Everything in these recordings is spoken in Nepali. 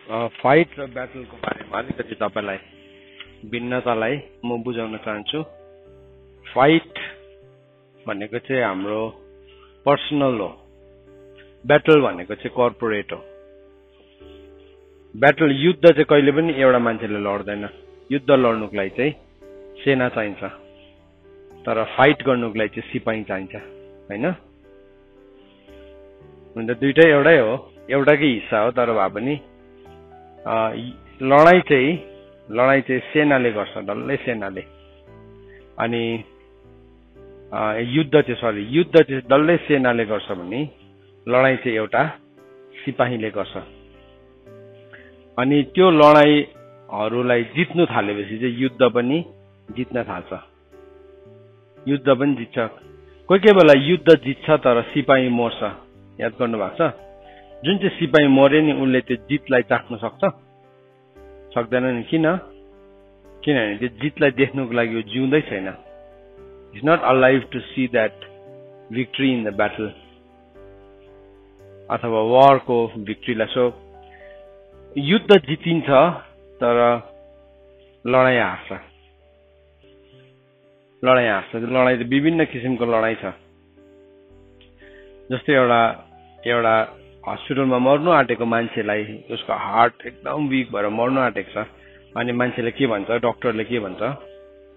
फाइट र ब्याटलको बारेमा अलिकति तपाईलाई भिन्नतालाई म बुझाउन चाहन्छु। फाइट भनेको चाहिँ हाम्रो पर्सनल हो, ब्याटल भनेको चाहिँ कर्पोरेट हो। ब्याटल युद्ध चाहिँ कहिले पनि एउटा मान्छेले लड्दैन। युद्ध लड्नुको लागि चाहिँ सेना चाहिन्छ, तर फाइट गर्नुको लागि चाहिँ सिपाही चाहिन्छ, हैन? हुन त दुईटै एउटै हो, एउटाकै हिस्सा हो, तर भए पनि लडाई चाहिँ सेनाले गर्छ, डल्लै सेनाले। अनि युद्ध चाहिँ डल्लै सेनाले गर्छ भने लडाई चाहिँ एउटा सिपाहीले गर्छ। अनि त्यो लडाईहरूलाई जित्नु थालेपछि चाहिँ युद्ध पनि जित्न थाल्छ, युद्ध पनि जित्छ। कोही बेला युद्ध जित्छ तर सिपाही मर्छ, याद गर्नु भएको छ? जुन चाहिँ सिपाही मर्यो नि उनले त्यो जितलाई चाख्न सक्दैन नि। किनभने त्यो जितलाई देख्नुको लागि ऊ जिउँदै छैन। Is not alive to see that victory in the battle अथवा वारको भिक्ट्रीलाई। सो युद्ध जितिन्छ तर लडाई हार्छ। लडाई त विभिन्न किसिमको लडाई छ। जस्तै एउटा हस्पिटलमा मर्नु आँटेको मान्छेलाई उसको हार्ट एकदम वीक भएर मर्नु आँटेको छ, अनि मान्छेले के भन्छ, डक्टरले के भन्छ,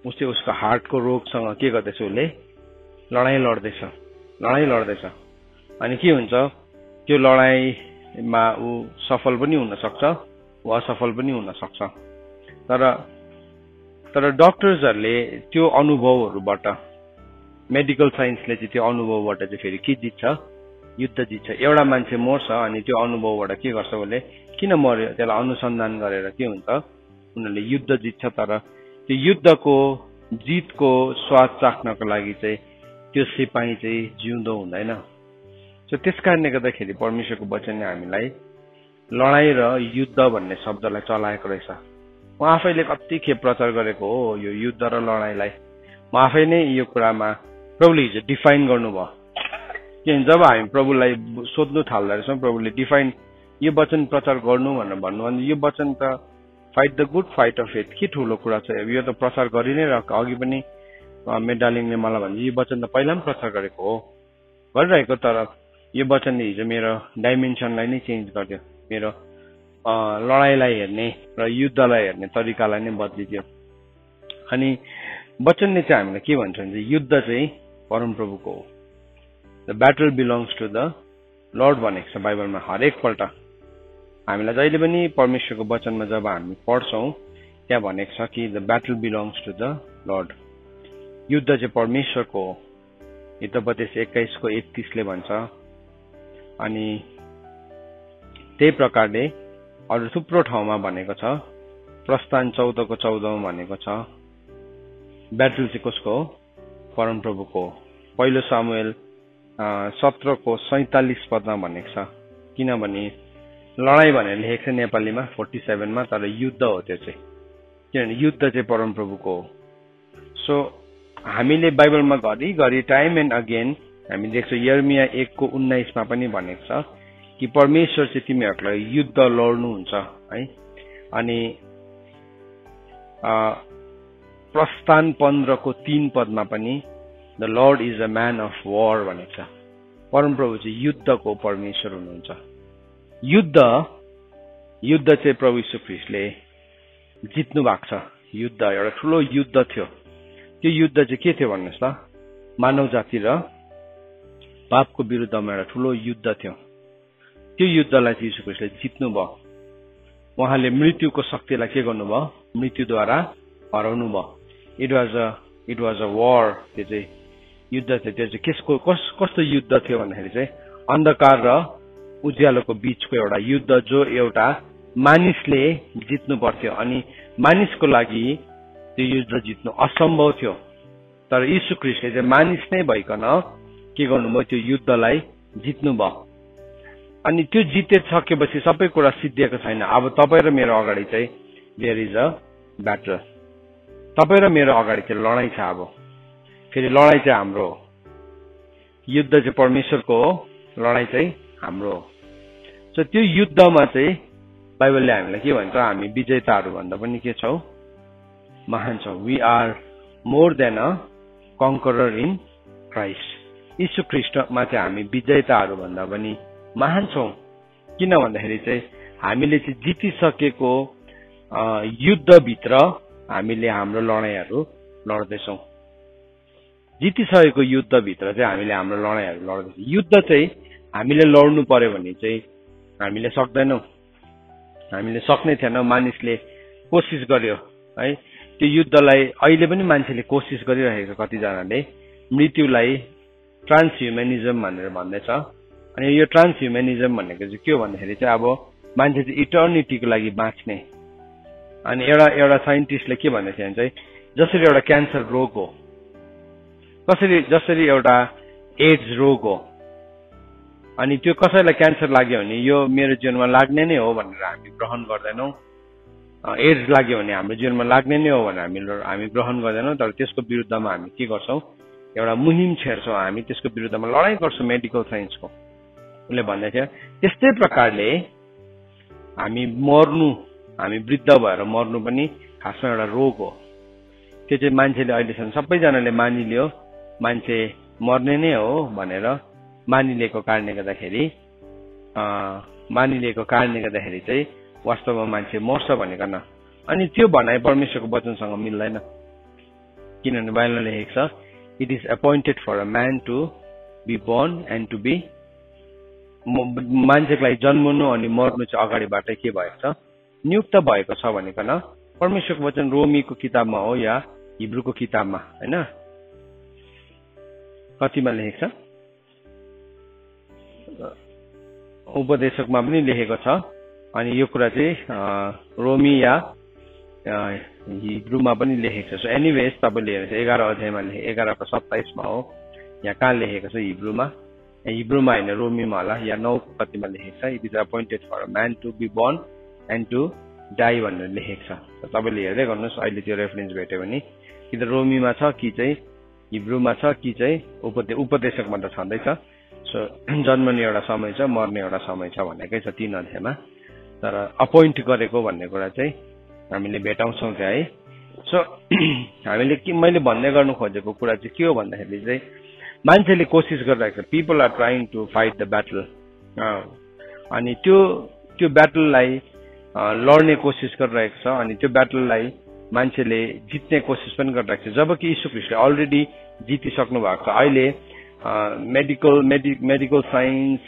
उसले उसको हार्टको रोगसँग के गर्दैछ, उसले लडाई लड्दैछ। अनि के हुन्छ, त्यो लडाईमा ऊ सफल पनि हुन सक्छ, वा असफल पनि हुन सक्छ। तर डक्टर्सहरूले त्यो अनुभवहरूबाट, मेडिकल साइन्सले चाहिँ त्यो अनुभवबाट चाहिँ फेरि के जित्छ, युद्ध जित्छ। एउटा मान्छे मर्छ अनि त्यो अनुभवबाट के गर्छ, उसले किन मर्यो त्यसलाई अनुसन्धान गरेर के हुन्छ, उनीहरूले युद्ध जित्छ। तर त्यो युद्धको जितको स्वाद चाख्नको लागि चाहिँ त्यो सिपाही चाहिँ जिउँदो हुँदैन। सो त्यस कारणले गर्दाखेरि परमेश्वरको वचनले हामीलाई लडाई र युद्ध भन्ने शब्दलाई चलाएको रहेछ। म आफैले कति खेप प्रचार गरेको हो यो युद्ध र लडाईलाई। म आफै नै यो कुरामा प्रभुले हिजो डिफाइन गर्नुभयो। किनभने जब हामी प्रभुलाई सोध्नु थाल्दा रहेछौँ, प्रभुले डिफाइन यो वचन प्रचार गर्नु भनेर भन्नुभयो, यो वचन त fight the good fight of faith, के ठुलो कुरा छ, यो त प्रचार गरि नै रहेको। अघि पनि मेडालिङले मलाई भन्छ यो वचन त पहिला पनि प्रचार गरिरहेको, तर यो वचनले हिजो मेरो डाइमेन्सनलाई नै चेन्ज गरिदियो, मेरो लडाईलाई हेर्ने र युद्धलाई हेर्ने तरिकालाई नै बदलिदियो। अनि वचनले चाहिँ हामीलाई के भन्छ भने युद्ध चाहिँ परमप्रभुको हो। The battle belongs to the Lord भनेको छ बाइबलमा। हरेकपल्ट हामीलाई जहिले पनि परमेश्वरको वचनमा जब हामी पढ्छौँ त्यहाँ भनेको छ कि the battle belongs to the Lord. युद्ध चाहिँ परमेश्वरको हो। हितोपदेश 21:31ले भन्छ। अनि त्यही प्रकारले अरू थुप्रो ठाउँमा भनेको छ। प्रस्थान 14:14 भनेको छ ब्याटल चाहिँ कसको हो, परमप्रभुको हो। पहिलो सामुएल 17:47 भनेको छ। किनभने लडाई भनेर लेखेको छ नेपालीमा 47 तर युद्ध हो त्यो चाहिँ, किनभने युद्ध चाहिँ परमप्रभुको हो। सो हामीले बाइबलमा घरि टाइम एन्ड अगेन हामी देख्छौँ। यर्मिया 1:19 पनि भनेको छ कि परमेश्वर चाहिँ तिमीहरूलाई युद्ध लड्नुहुन्छ है। अनि प्रस्थान 15:3 पनि the lord is a man of war भनेको छ। परमप्रभु चाहिँ युद्धको परमेश्वर हुनुहुन्छ। युद्ध चाहिँ प्रभु यीशु ख्रीष्टले जित्नु भएको छ। युद्ध एउटा ठुलो युद्ध थियो। त्यो युद्ध चाहिँ के थियो भन्नुहोस् त, मानव जाति र पापको विरुद्धमा एउटा ठुलो युद्ध थियो। त्यो युद्धलाई चाहिँ यीशु ख्रीष्टले जित्नु भयो। उहाँले मृत्युको शक्तिलाई के गर्नुभयो, मृत्युद्वारा हराउनु भयो। इट वाज अ वार। त्यो चाहिँ युद्ध थियो। त्यो चाहिँ कस्तो युद्ध थियो भन्दाखेरि चाहिँ अन्धकार र उज्यालोको बीचको एउटा युद्ध, जो एउटा मानिसले जित्नु पर्थ्यो। अनि मानिसको लागि त्यो युद्ध जित्नु असम्भव थियो। तर यीशु ख्रीष्टले चाहिँ मानिस नै भइकन के गर्नुभयो, त्यो युद्धलाई जित्नु भयो। अनि त्यो जितिसकेपछि सबै कुरा सिद्धिएको छैन। अब तपाईँ र मेरो अगाडि चाहिँ देयर इज अ ब्याटल। तपाईँ र मेरो अगाडि चाहिँ लडाई छ। अब फेरि लडाई चाहिँ हाम्रो हो। युद्ध चाहिँ परमेश्वरको हो, लडाई चाहिँ हाम्रो हो। सो त्यो युद्धमा चाहिँ बाइबलले हामीलाई के भन्छ, हामी विजेताहरू भन्दा पनि के छौँ, महान छौँ। We are more than a conqueror in Christ. यीशु ख्रीष्टमा चाहिँ हामी विजेताहरू भन्दा पनि महान छौँ। किन भन्दाखेरि चाहिँ हामीले चाहिँ जितिसकेको युद्धभित्र हामीले हाम्रो लडाइँहरू लड्दैछौँ। जितिसकेको युद्धभित्र चाहिँ हामीले हाम्रो लडाइँहरू लड्दैछौँ। युद्ध चाहिँ हामीले लड्नु पर्यो भने चाहिँ हामीले सक्दैनौँ, हामीले सक्ने थिएनौँ। मानिसले कोसिस गर्यो है, त्यो युद्धलाई अहिले पनि मान्छेले कोसिस गरिरहेको, कतिजनाले मृत्युलाई ट्रान्सह्युमेनिजम भनेर भन्दैछ। अनि यो ट्रान्सह्युमेनिजम भनेको चाहिँ के हो भन्दाखेरि चाहिँ अब मान्छे चाहिँ इटर्निटीको लागि बाँच्ने। अनि एउटा साइन्टिस्टले के भन्दैछ भने चाहिँ जसरी एउटा क्यान्सर रोग हो, जसरी एउटा एड्स रोग हो, अनि त्यो कसैलाई क्यान्सर लाग्यो भने यो मेरो जीवनमा लाग्ने नै हो भनेर हामी ग्रहण गर्दैनौँ। एड्स लाग्यो भने हाम्रो जीवनमा लाग्ने नै हो भनेर हामी ग्रहण गर्दैनौँ। तर त्यसको विरुद्धमा हामी के गर्छौँ, एउटा मुहिम छेड्छौँ, हामी त्यसको विरुद्धमा लडाइँ गर्छौँ मेडिकल साइन्सको। उसले भन्दै थियो त्यस्तै प्रकारले हामी वृद्ध भएर मर्नु पनि खासमा एउटा रोग हो। त्यो चाहिँ मान्छेले अहिलेसम्म सबैजनाले मानिलियो, मान्छे मर्ने नै हो भनेर मानिलिएको कारणले गर्दाखेरि चाहिँ वास्तवमा मान्छे मर्छ भनेकन। अनि त्यो भनाइ परमेश्वरको वचनसँग मिल्दैन। किनभने बाइबलले लेखेको छ, it is appointed for a man to be born and to be, मान्छेको लागि जन्मनु अनि मर्नु चाहिँ अगाडिबाटै के भएको छ, नियुक्त भएको छ भनेकन परमेश्वरको वचन रोमीको किताबमा हो या हिब्रूको किताबमा, होइन, कतिमा लेखेको छ, उपदेशकमा पनि लेखेको छ। अनि यो कुरा चाहिँ रोमी या हिब्रूमा पनि लेखेको छ। सो एनिवेज तपाईँले हेर्नुहोस् 11 अध्यायमा 11:27 हो, यहाँ कहाँ लेखेको छ, हिब्रूमा होइन, रोमीमा होला, या 9 कतिमा लेखेको छ, it is appointed for a man to be born and to die भनेर लेखेको छ। तपाईँले हेर्दै गर्नुहोस् अहिले त्यो रेफरेन्स भेट्यो भने, कि त रोमीमा छ कि चाहिँ हिब्रूमा छ कि चाहिँ उपदेशकमा त छँदैछ। सो जन्मने एउटा समय छ, मर्ने एउटा समय छ भनेकै छ 3 अध्यायमा। तर अपोइन्ट गरेको भन्ने कुरा चाहिँ हामीले भेटाउँछौँ त्यहाँ है। सो मैले भन्दै गर्नु खोजेको कुरा चाहिँ के हो भन्दाखेरि चाहिँ मान्छेले कोसिस गरिरहेको छ, people are trying to fight the battle. अनि त्यो ब्याटललाई लड्ने कोसिस गरिरहेको छ, अनि त्यो ब्याटललाई मान्छेले जित्ने कोसिस पनि गरिरहेको छ, जबकि यीशु ख्रीष्टले अलरेडी जितिसक्नु भएको छ। अहिले मेडिकल साइन्स,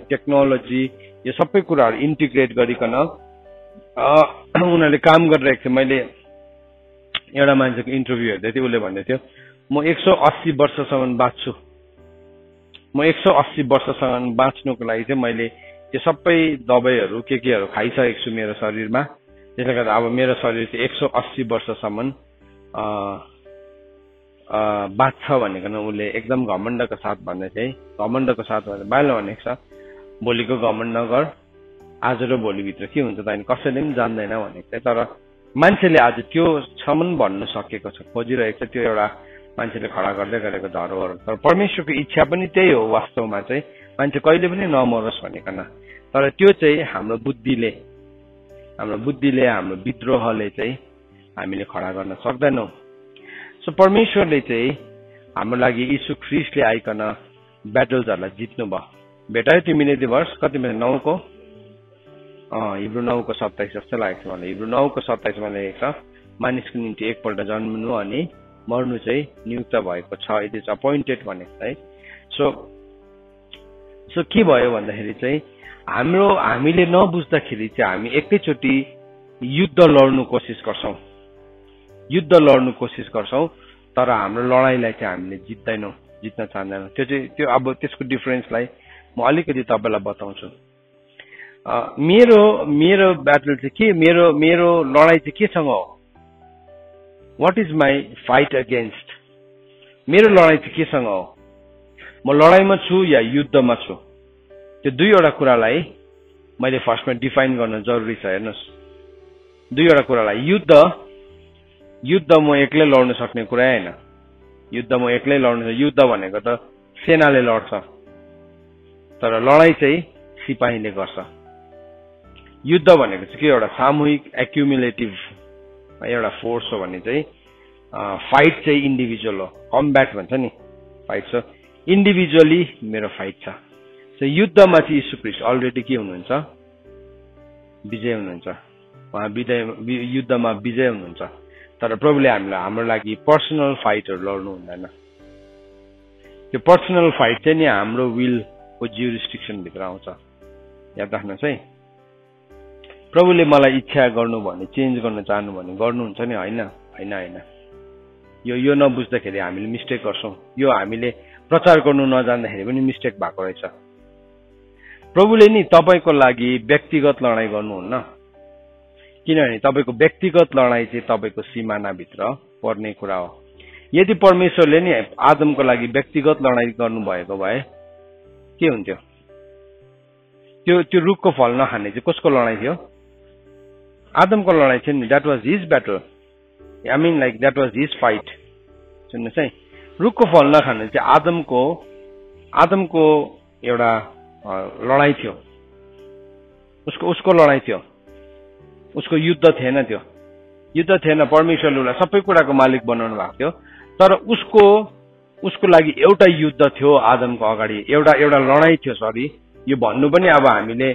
टेक्नोलोजी, यो सबै कुराहरू इन्टिग्रेट गरिकन उनीहरूले काम गरिरहेको थियो। मैले एउटा मान्छेको इन्टरभ्यू हेर्दै थिएँ, उसले भन्दै थियो म 180 वर्षसम्म बाँच्छु, म 180 वर्षसम्म बाँच्नुको लागि चाहिँ मैले त्यो सबै दबाईहरू केहरू खाइसकेको छु मेरो शरीरमा। त्यसले गर्दा अब मेरो शरीर चाहिँ 180 वर्षसम्म बाँच्छ भनेकन उसले एकदम घमण्डको साथ भन्दै थिए। घमण्डको साथ भनेर बाहिर भनेको छ, भोलिको घमण्ड नगर, आज र भोलिभित्र के हुन्छ त अनि कसैले पनि जान्दैन भनेको छ। तर मान्छेले आज त्यो सम्म भन्न सकेको छ, खोजिरहेको छ, त्यो एउटा मान्छेले खडा गर्दै गरेको धरोहर। तर परमेश्वरको इच्छा पनि त्यही हो वास्तवमा चाहिँ, मान्छे कहिले पनि नमरोस् भनेकन। तर त्यो चाहिँ हाम्रो बुद्धिले, हाम्रो विद्रोहले चाहिँ हामीले खडा गर्न सक्दैनौँ। सो परमेश्वरले चाहिँ हाम्रो लागि यीशु ख्रीष्टले आइकन ब्याटल्सहरूलाई जित्नु भयो। भेटायो तिमीले त्यो वर्ष कतिमा, 9 हिब्रू 9:27 जस्तो लागेको छ मलाई। हिब्रू 9:27 लेखेको छ, मानिसको निम्ति एकपल्ट जन्मनु अनि मर्नु चाहिँ नियुक्त भएको छ, इट इज अपोइन्टेड भनेको है। सो के भयो भन्दाखेरि चाहिँ हामीले नबुझ्दाखेरि चाहिँ हामी एकैचोटि युद्ध लड्नु कोसिस गर्छौँ, तर हाम्रो लडाइँलाई चाहिँ हामीले जित्न चाहँदैनौँ। त्यो अब त्यसको डिफरेन्सलाई म अलिकति तपाईँलाई बताउँछु। मेरो ब्याटल चाहिँ के, मेरो लडाइँ चाहिँ केसँग हो, what is my fight against, मेरो लडाइँ चाहिँ केसँग हो, म लडाइँमा छु या युद्धमा छु। त्यो दुईवटा कुरालाई मैले फर्स्टमा डिफाइन गर्न जरुरी छ। हेर्नुहोस्, दुईवटा कुरालाई, युद्ध म एक्लै लड्न सक्ने कुरा होइन। युद्ध भनेको त सेनाले लड्छ, तर लडाइँ चाहिँ सिपाहीले गर्छ। युद्ध भनेको चाहिँ के एउटा सामूहिक एक्युमुलेटिभ एउटा फोर्स हो भने चाहिँ फाइट चाहिँ इन्डिभिजुअल हो, कम्ब्याट भन्छ नि फाइट। छ इन्डिभिजुअली मेरो फाइट छ। सो युद्धमा चाहिँ यीशु ख्रीष्ट अलरेडी के हुनुहुन्छ, विजय हुनुहुन्छ, उहाँ युद्धमा विजय हुनुहुन्छ। तर प्रभुले हामीलाई हाम्रो लागि पर्सनल फाइटहरू लड्नु हुँदैन। त्यो पर्सनल फाइट चाहिँ नि हाम्रो विलको ज्युरिस्डिक्सन भित्र आउँछ, याद राख्नुहोस् है। प्रभुले मलाई इच्छा गर्नु भने, चेन्ज गर्न चाहनु भने गर्नुहुन्छ नि, होइन होइन होइन। यो नबुझ्दाखेरि हामीले मिस्टेक गर्छौँ। यो हामीले प्रचार गर्नु नजान्दाखेरि पनि मिस्टेक भएको रहेछ। प्रभुले नि तपाईँको लागि व्यक्तिगत लडाइँ गर्नुहुन्न, किनभने तपाईँको व्यक्तिगत लडाइँ चाहिँ तपाईँको सिमानाभित्र पर्ने कुरा हो। यदि परमेश्वरले नि आदमको लागि व्यक्तिगत लडाइँ गर्नुभएको भए के हुन्थ्यो? त्यो रुखको फल नखाने चाहिँ कसको लडाइँ थियो? आदमको लडाइँ थियो नि। That was his battle, I mean like that was his fight. सुन्नुहोस् है, रुखको फल नखाने चाहिँ आदमको एउटा लडाइँ थियो, उसको लडाइँ थियो, उसको युद्ध थिएन। त्यो युद्ध थिएन। परमेश्वरले उसलाई सबै कुराको मालिक बनाउनु भएको थियो, तर उसको लागि एउटा युद्ध थियो आदमको अगाडि, एउटा लडाइँ थियो। सरी, यो भन्नु पनि अब हामीले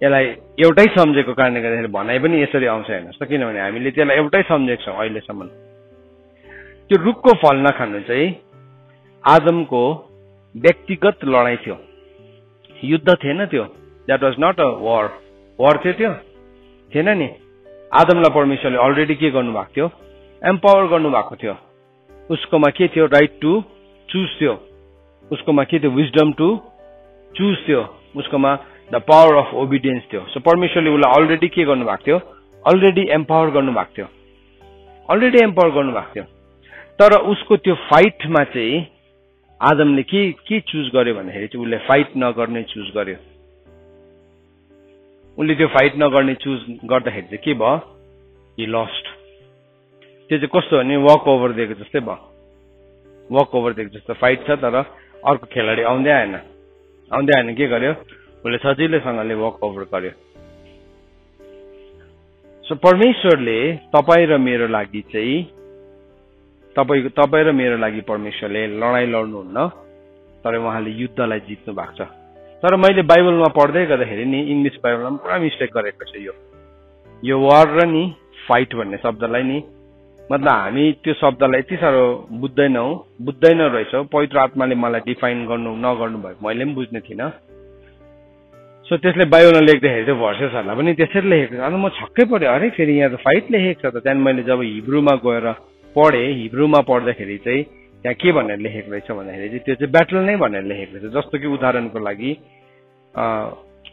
यसलाई एउटै सम्झेको कारणले गर्दाखेरि भनाइ पनि यसरी आउँछ हेर्नुहोस् त, किनभने हामीले त्यसलाई एउटै सम्झेको छौँ अहिलेसम्म। त्यो रुखको फल नखानु चाहिँ आदमको व्यक्तिगत लडाइँ थियो, युद्ध थिएन त्यो। द्याट वाज नट अ वार थियो, त्यो थिएन नि। आदमलाई परमेश्वरले अलरेडी के गर्नुभएको थियो? एम्पावर गर्नुभएको थियो। उसकोमा के थियो? राइट टु चुज थियो। उसकोमा के थियो? विजडम टु चुज थियो। उसकोमा द पावर अफ ओबिडियन्स थियो। सो परमेश्वरले उसलाई अलरेडी के गर्नुभएको थियो? अलरेडी एम्पावर गर्नुभएको थियो, अलरेडी एम्पावर गर्नुभएको थियो। तर उसको त्यो फाइटमा चाहिँ आदमले के चुज गर्यो भन्दाखेरि चाहिँ उसले फाइट नगर्ने चुज गर्यो। उसले त्यो फाइट नगर्ने चुज गर्दाखेरि चाहिँ के भयो? He lost. त्यो चाहिँ कस्तो भने वक ओभर दिएको जस्तै भयो। वक ओभर दिएको जस्तो फाइट छ, तर अर्को खेलाडी आउँदै आएन के गर्यो? उसले सजिलैसँगले वक ओभर गर्यो। सो परमेश्वरले तपाईँ र मेरो लागि चाहिँ परमेश्वरले लडाइँ लड्नुहुन्न, तर उहाँले युद्धलाई जित्नु भएको छ। तर मैले बाइबलमा पढ्दै गर्दाखेरि नि इङ्ग्लिस बाइबलमा पुरा मिस्टेक गरेको छ। यो वार र नि फाइट भन्ने शब्दलाई नि, मतलब हामी त्यो शब्दलाई यति साह्रो बुझ्दैन रहेछौँ। पवित्र आत्माले मलाई डिफाइन नगर्नु भयो, मैले पनि बुझ्ने थिइनँ। सो त्यसले बाइबलमा लेख्दाखेरि त्यो भर्सेसहरूलाई पनि त्यसरी लेखेको छ। अनि म छक्कै पऱ्यो, अरे फेरि यहाँ त फाइट लेखेको छ त। त्यहाँदेखि मैले जब हिब्रूमा गएर पढेँ, हिब्रूमा पढ्दाखेरि चाहिँ त्यहाँ के भनेर लेखेको रहेछ भन्दाखेरि चाहिँ त्यो चाहिँ ब्याटल नै भनेर लेखेको रहेछ। जस्तो कि उदाहरणको लागि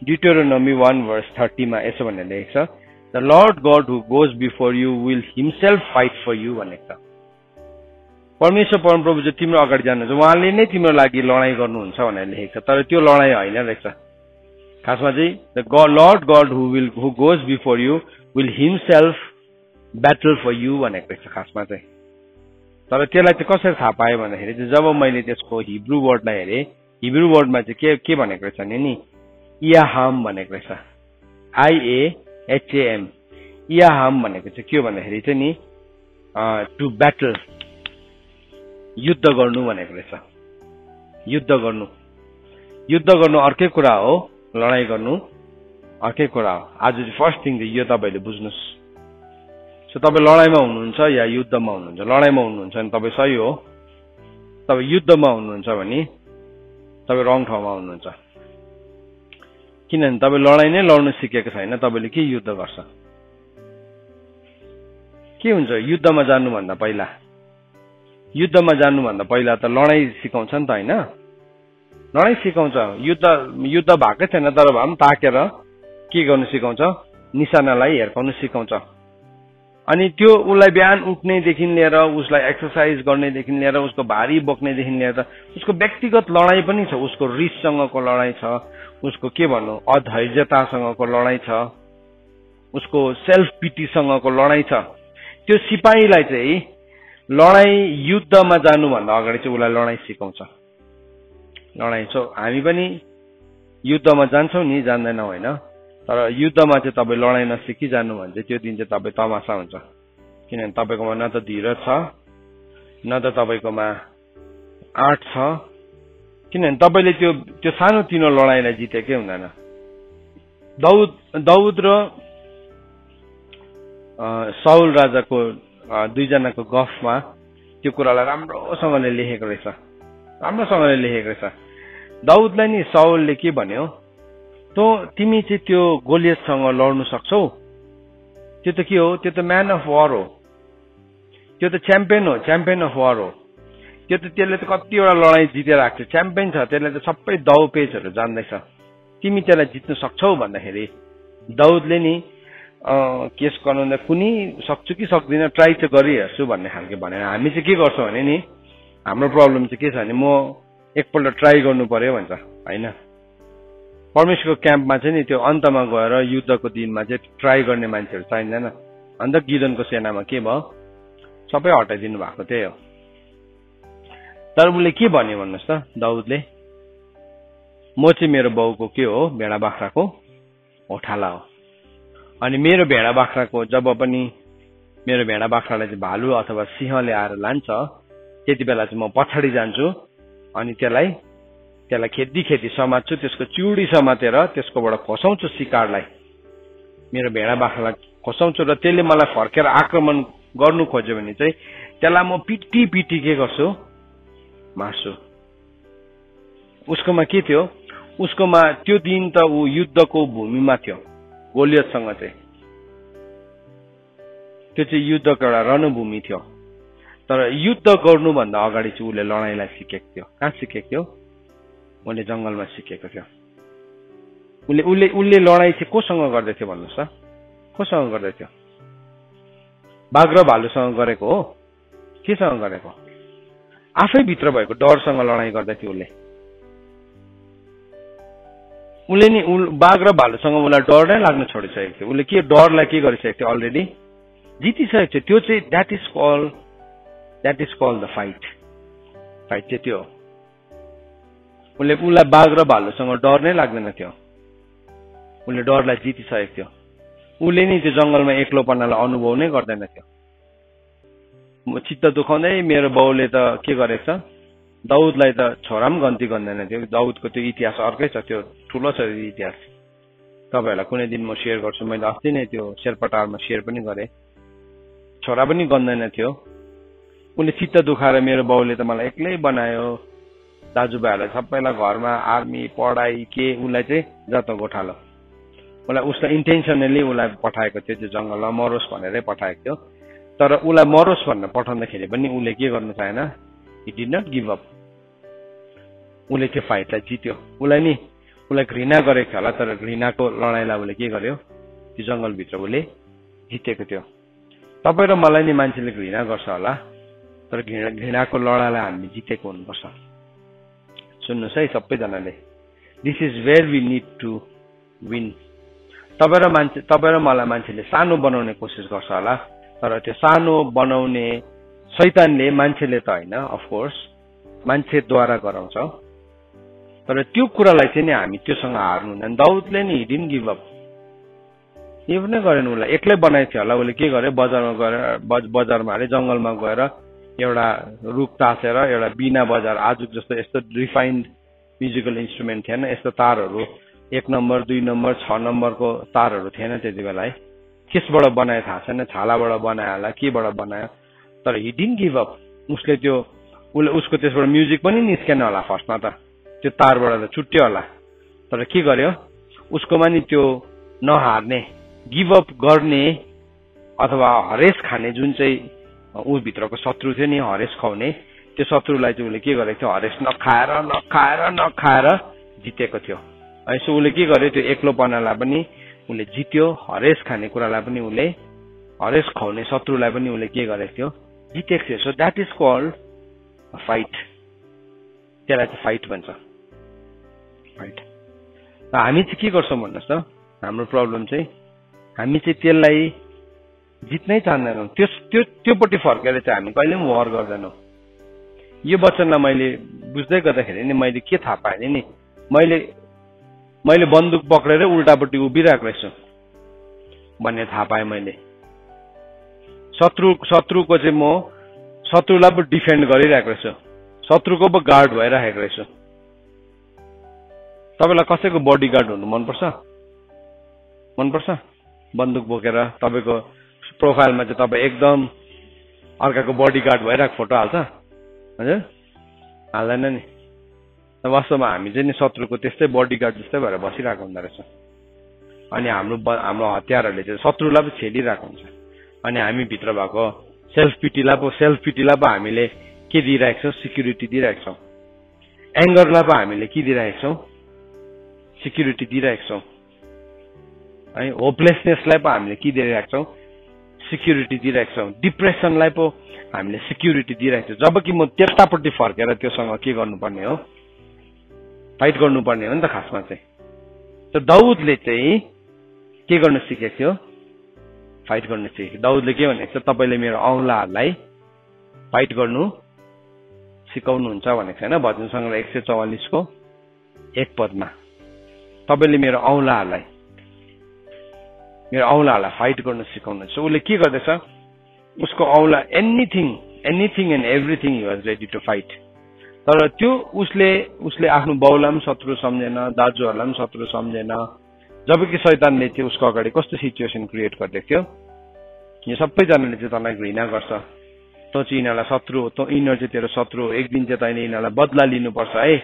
ड्युटेरोनोमी 1:30 मा यसो भनेर लेखेको छ, the Lord God who goes before you will himself fight for you भनेको छ। परमेश्वर परमप्रभु जो तिम्रो अगाडि जानुहुन्छ उहाँले नै तिम्रो लागि लडाइँ गर्नुहुन्छ भनेर लेखेको छ। तर त्यो लडाइँ होइन रहेछ। खासमा चाहिँ the Lord God who goes before you will himself battle for you भनेको रहेछ खासमा चाहिँ। तर त्यसलाई चाहिँ कसरी थाहा पायो भन्दाखेरि चाहिँ जब मैले त्यसको हिब्रू वर्डलाई हेरेँ, हिब्रू वर्डमा चाहिँ के भनेको रहेछ नि इयाहाम भनेको रहेछ, IAHAM। इयाहाम भनेको चाहिँ के भन्दाखेरि चाहिँ नि टु ब्याटल, युद्ध गर्नु भनेको रहेछ। युद्ध गर्नु अर्कै कुरा हो, लडाइँ गर्नु अर्कै कुरा हो। आज चाहिँ फर्स्ट थिङ चाहिँ यो तपाईँले बुझ्नुहोस्। सो तपाईँ लडाइँमा हुनुहुन्छ या युद्धमा हुनुहुन्छ? लडाइँमा हुनुहुन्छ भने तपाईँ सही हो, तपाईँ युद्धमा हुनुहुन्छ भने तपाईँ रङ ठाउँमा हुनुहुन्छ। किनभने तपाईँ लडाइँ नै लड्नु सिकेको छैन, तपाईँले के युद्ध गर्छ? के हुन्छ? युद्धमा जानुभन्दा पहिला त लडाइँ सिकाउँछ नि त, होइन? लडाइँ सिकाउँछ। युद्ध भएकै छैन तर भए पनि ताकेर के गर्नु सिकाउँछ? निशानालाई हिर्काउनु सिकाउँछ। अनि त्यो उसलाई बिहान उठ्नेदेखि लिएर, उसलाई एक्सर्साइज गर्नेदेखि लिएर, उसको भारी बोक्नेदेखि लिएर उसको व्यक्तिगत लडाइँ पनि छ। उसको रिससँगको लडाइँ छ, उसको के भन्नु अधैर्यतासँगको लडाइँ छ, उसको सेल्फ पिटीसँगको लडाइँ छ। त्यो सिपाहीलाई चाहिँ लडाइँ युद्धमा जानुभन्दा अगाडि चाहिँ उसलाई लडाइँ सिकाउँछ। लडाइँ हामी पनि युद्धमा जान्छौँ नि, जान्दैनौँ होइन? तर युद्धमा चाहिँ तपाईँ लडाइँ नसिकिजानु भने चाहिँ त्यो दिन चाहिँ तपाईँ तमासा हुन्छ। किनभने तपाईँकोमा न त धीरज छ, न त तपाईँकोमा आँट छ, किनभने तपाईँले त्यो सानोतिनो लडाइँलाई जितेकै हुँदैन। दाउद र साउल राजाको दुईजनाको गफमा त्यो कुरालाई राम्रोसँगले लेखेको रहेछ। दाउदलाई नि साउलले के भन्यो, तिमी चाहिँ त्यो गोलियतसँग लड्नु सक्छौ, त्यो त के हो, त्यो त म्यान अफ वार हो, त्यो त च्याम्पियन अफ वार हो, त्यो त त्यसले त कतिवटा लडाइँ जितेर छ, च्याम्पियन छ, त्यसले त सबै दाउ पेचहरू जान्दैछ, तिमी त्यसलाई जित्नु सक्छौ भन्दाखेरि दाउदले नि केस गर्नु कुनै सक्छु कि सक्दिनँ, ट्राई चाहिँ गरिहेर्छु भन्ने खालको भनेर। हामी चाहिँ के गर्छौँ भने नि, हाम्रो प्रब्लम चाहिँ के छ भने म एकपल्ट ट्राई गर्नु पर्यो भन्छ होइन। परमेश्वरको क्याम्पमा चाहिँ नि त्यो अन्तमा गएर युद्धको दिनमा चाहिँ ट्राई गर्ने मान्छेहरू चाहिँदैन। अन्त गिदनको सेनामा के भयो, सबै हटाइदिनु भएको त्यही हो। तर उसले के भन्यो भन्नुहोस् त, दाउदले, म चाहिँ मेरो बाउको के हो, भेडा बाख्राको ओठाला हो, अनि मेरो भेडा बाख्राको जब पनि मेरो भेडा बाख्रालाई चाहिँ भालु अथवा सिंहले आएर लान्छ, त्यति बेला चाहिँ म पछाडि जान्छु अनि त्यसलाई खेदी समात्छु, त्यसको चिउडी समातेर त्यसकोबाट खोसाउँछु शिकारलाई, मेरो भेडा बाख्रालाई खोसाउँछु, र त्यसले मलाई फर्केर आक्रमण गर्नु खोज्यो भने चाहिँ त्यसलाई म पिटी के गर्छु, मार्छु। उसकोमा के थियो, उसकोमा त्यो दिन त ऊ युद्धको भूमिमा थियो गोलियतसँग चाहिँ, त्यो चाहिँ युद्धको एउटा रणभूमि थियो। तर युद्ध गर्नुभन्दा अगाडि चाहिँ उसले लडाइँलाई सिकेको थियो। कहाँ सिकेको थियो, उसले जंगलमा सिकेको थियो। उसले लडाइँ चाहिँ कोसँग गर्दै थियो भन्नुहोस् त, कोसँग गर्दै थियो? बाघ र भालुसँग गरेको हो, केसँग गरेको? आफै भित्र भएको डरसँग लडाइँ गर्दै थियो उसले नि बाघ र भालुसँग उसलाई डर नै लाग्न छोडिसकेको थियो। उसले के डरलाई के गरिसकेको थियो, अलरेडी जितिसकेको थियो। त्यो चाहिँ that is called the fight चाहिँ त्यो। उसलाई बाघ र भालुसँग डर नै लाग्दैन थियो, उसले डरलाई जितिसकेको थियो। उसले नि त्यो जंगलमा एक्लोपनालाई अनुभव नै गर्दैन थियो। चित्त दुखाउँदै मेरो बाउले त के गरेको छ, दाउदलाई त छोरा पनि गन्ती गर्दैन थियो। दाउदको त्यो इतिहास अर्कै छ, त्यो ठुलो छ इतिहास। तपाईँहरूलाई कुनै दिन म सेयर गर्छु, मैले अस्ति नै त्यो शेर्पटारमा सेयर पनि गरेँ। छोरा पनि गन्दैन थियो। उसले चित्त दुखाएर मेरो बाउले त मलाई एक्लै बनायो, दाजुभाइहरूलाई सबैलाई घरमा आर्मी पढाइ के, उसलाई चाहिँ जतो गोठालो, उसलाई इन्टेन्सनली उसलाई पठाएको थियो त्यो जंगलमा मरोस् भनेरै पठाएको थियो। तर उसलाई मरोस् भनेर पठाउँदाखेरि पनि उसले के गर्नु चाहेन, he did not give up. उसले त्यो फाइटलाई जित्यो। उसलाई घृणा गरेको थियो होला, तर घृणाको लडाइँलाई उसले के गर्यो, त्यो जंगलभित्र उसले जितेको थियो। तपाईँ र मलाई नि मान्छेले घृणा गर्छ होला, तर घृणाको लडाइँलाई हामी जितेको हुनुपर्छ। सुन्नुहोस् है सबैजनाले, this is where we need to win. तपाईँ र मलाई मान्छेले सानो बनाउने कोसिस गर्छ होला, तर त्यो सानो बनाउने शैतानले, मान्छेले त होइन, अफकोर्स मान्छेद्वारा गराउँछ। तर त्यो कुरालाई चाहिँ नि हामी त्योसँग हार्नु हुँदैन। दाउदले नि डिडन्ट गिभ अप, यो पनि गरेन। उसलाई एक्लै बनाएको थियो होला। उसले के गर्यो, बजारमा अरे जंगलमा गएर एउटा रुख तासेर एउटा बिना बजार, आजुक जस्तो यस्तो रिफाइन्ड म्युजिकल इन्स्ट्रुमेन्ट थिएन, यस्तो तारहरू 1 नम्बर 2 नम्बर 6 नम्बरको तारहरू थिएन त्यति बेला है। केसबाट बनायो थाहा छैन, छालाबाट बनायो होला, केबाट बनायो, तर ही डिडन्ट गिभ अप। उसको त्यसबाट म्युजिक पनि निस्केन होला फर्स्टमा त, त्यो तारबाट त छुट्यो होला। तर के गर्यो, उसकोमा नि त्यो नहार्ने, गिभ अप गर्ने अथवा हरेस खाने जुन चाहिँ ऊ भित्रको शत्रु थियो नि, हरेस खुवाउने, त्यो शत्रुलाई चाहिँ उसले के गरेको थियो, हरेस नखाएर जितेको थियो। यसो उसले के गर्यो, त्यो एक्लोपनालाई पनि उसले जित्यो, हरेस खाने कुरालाई पनि उसले, हरेस खुवाउने शत्रुलाई पनि उसले के गरेको थियो, जितेको थियो। So that is called fight. त्यसलाई चाहिँ फाइट भन्छ, फाइट। हामी चाहिँ के गर्छौँ भन्नुहोस् त, हाम्रो प्रब्लम चाहिँ हामी चाहिँ त्यसलाई जित्नै चाहँदैनौँ। त्योपट्टि फर्केर चाहिँ हामी कहिले पनि वार गर्दैनौँ। यो वचनलाई मैले बुझ्दै गर्दाखेरि नि मैले के थाहा पाएँ नि, मैले बन्दुक पक्रेर उल्टापट्टि उभिरहेको रहेछु भन्ने थाहा पाएँ मैले। शत्रुको चाहिँ म शत्रुलाई पो डिफेन्ड गरिरहेको रहेछु, शत्रुको पो गार्ड भइरहेको रहेछु। तपाईँलाई कसैको बडी गार्ड हुनु मनपर्छ? मनपर्छ? बन्दुक बोकेर तपाईँको प्रोफाइलमा चाहिँ तपाईँ एकदम अर्काको बडी गार्ड भइरहेको फोटो हाल्छ? हजुर हाल्दैन नि। वास्तवमा हामी चाहिँ नि शत्रुको त्यस्तै बडी गार्ड जस्तै भएर बसिरहेको हुँदो रहेछ। अनि हाम्रो हतियारहरूले चाहिँ शत्रुलाई पो छेडिरहेको हुन्छ। अनि हामी भित्र भएको सेल्फ पिटीलाई पो हामीले के दिइरहेको छौँ? सिक्युरिटी दिइरहेको छौँ। एङ्गरलाई पो हामीले के दिइरहेको छौँ? सिक्युरिटी दिइरहेको छौँ है। होपलेसनेसलाई पो हामीले के दिइरहेको छौँ? सिक्युरिटी दिइरहेको छौँ। डिप्रेसनलाई पो हामीले सिक्युरिटी दिइरहेको छौँ। जबकि म त्यतापट्टि फर्केर त्योसँग के गर्नुपर्ने हो? फाइट गर्नुपर्ने हो नि त खासमा चाहिँ। त दाउदले चाहिँ के गर्न सिकेको थियो? फाइट गर्न सिकेको। दाउदले के भनेको छ? तपाईँले मेरो औँलाहरूलाई फाइट गर्नु सिकाउनुहुन्छ भनेको छैन? भजन सङ्ग्रह 144 को 1 पदमा तपाईँले मेरो औँलाहरूलाई फाइट गर्न सिकाउनुहुन्छ। उसले के गर्दैछ? उसको औँला anything and everything he was ready to fight. तर त्यो उसले आफ्नो बाउलाई पनि शत्रु सम्झेन, दाजुहरूलाई पनि शत्रु सम्झेन। जबकि शैतानले चाहिँ उसको अगाडि कस्तो सिचुएसन क्रिएट गरिदिएको थियो? यो सबैजनाले चाहिँ तँलाई घृणा गर्छ, तँ चाहिँ यिनीहरूलाई शत्रु हो, यिनीहरू चाहिँ तेरो शत्रु हो, एक दिन चाहिँ तैँले यिनीहरूलाई बदला लिनुपर्छ है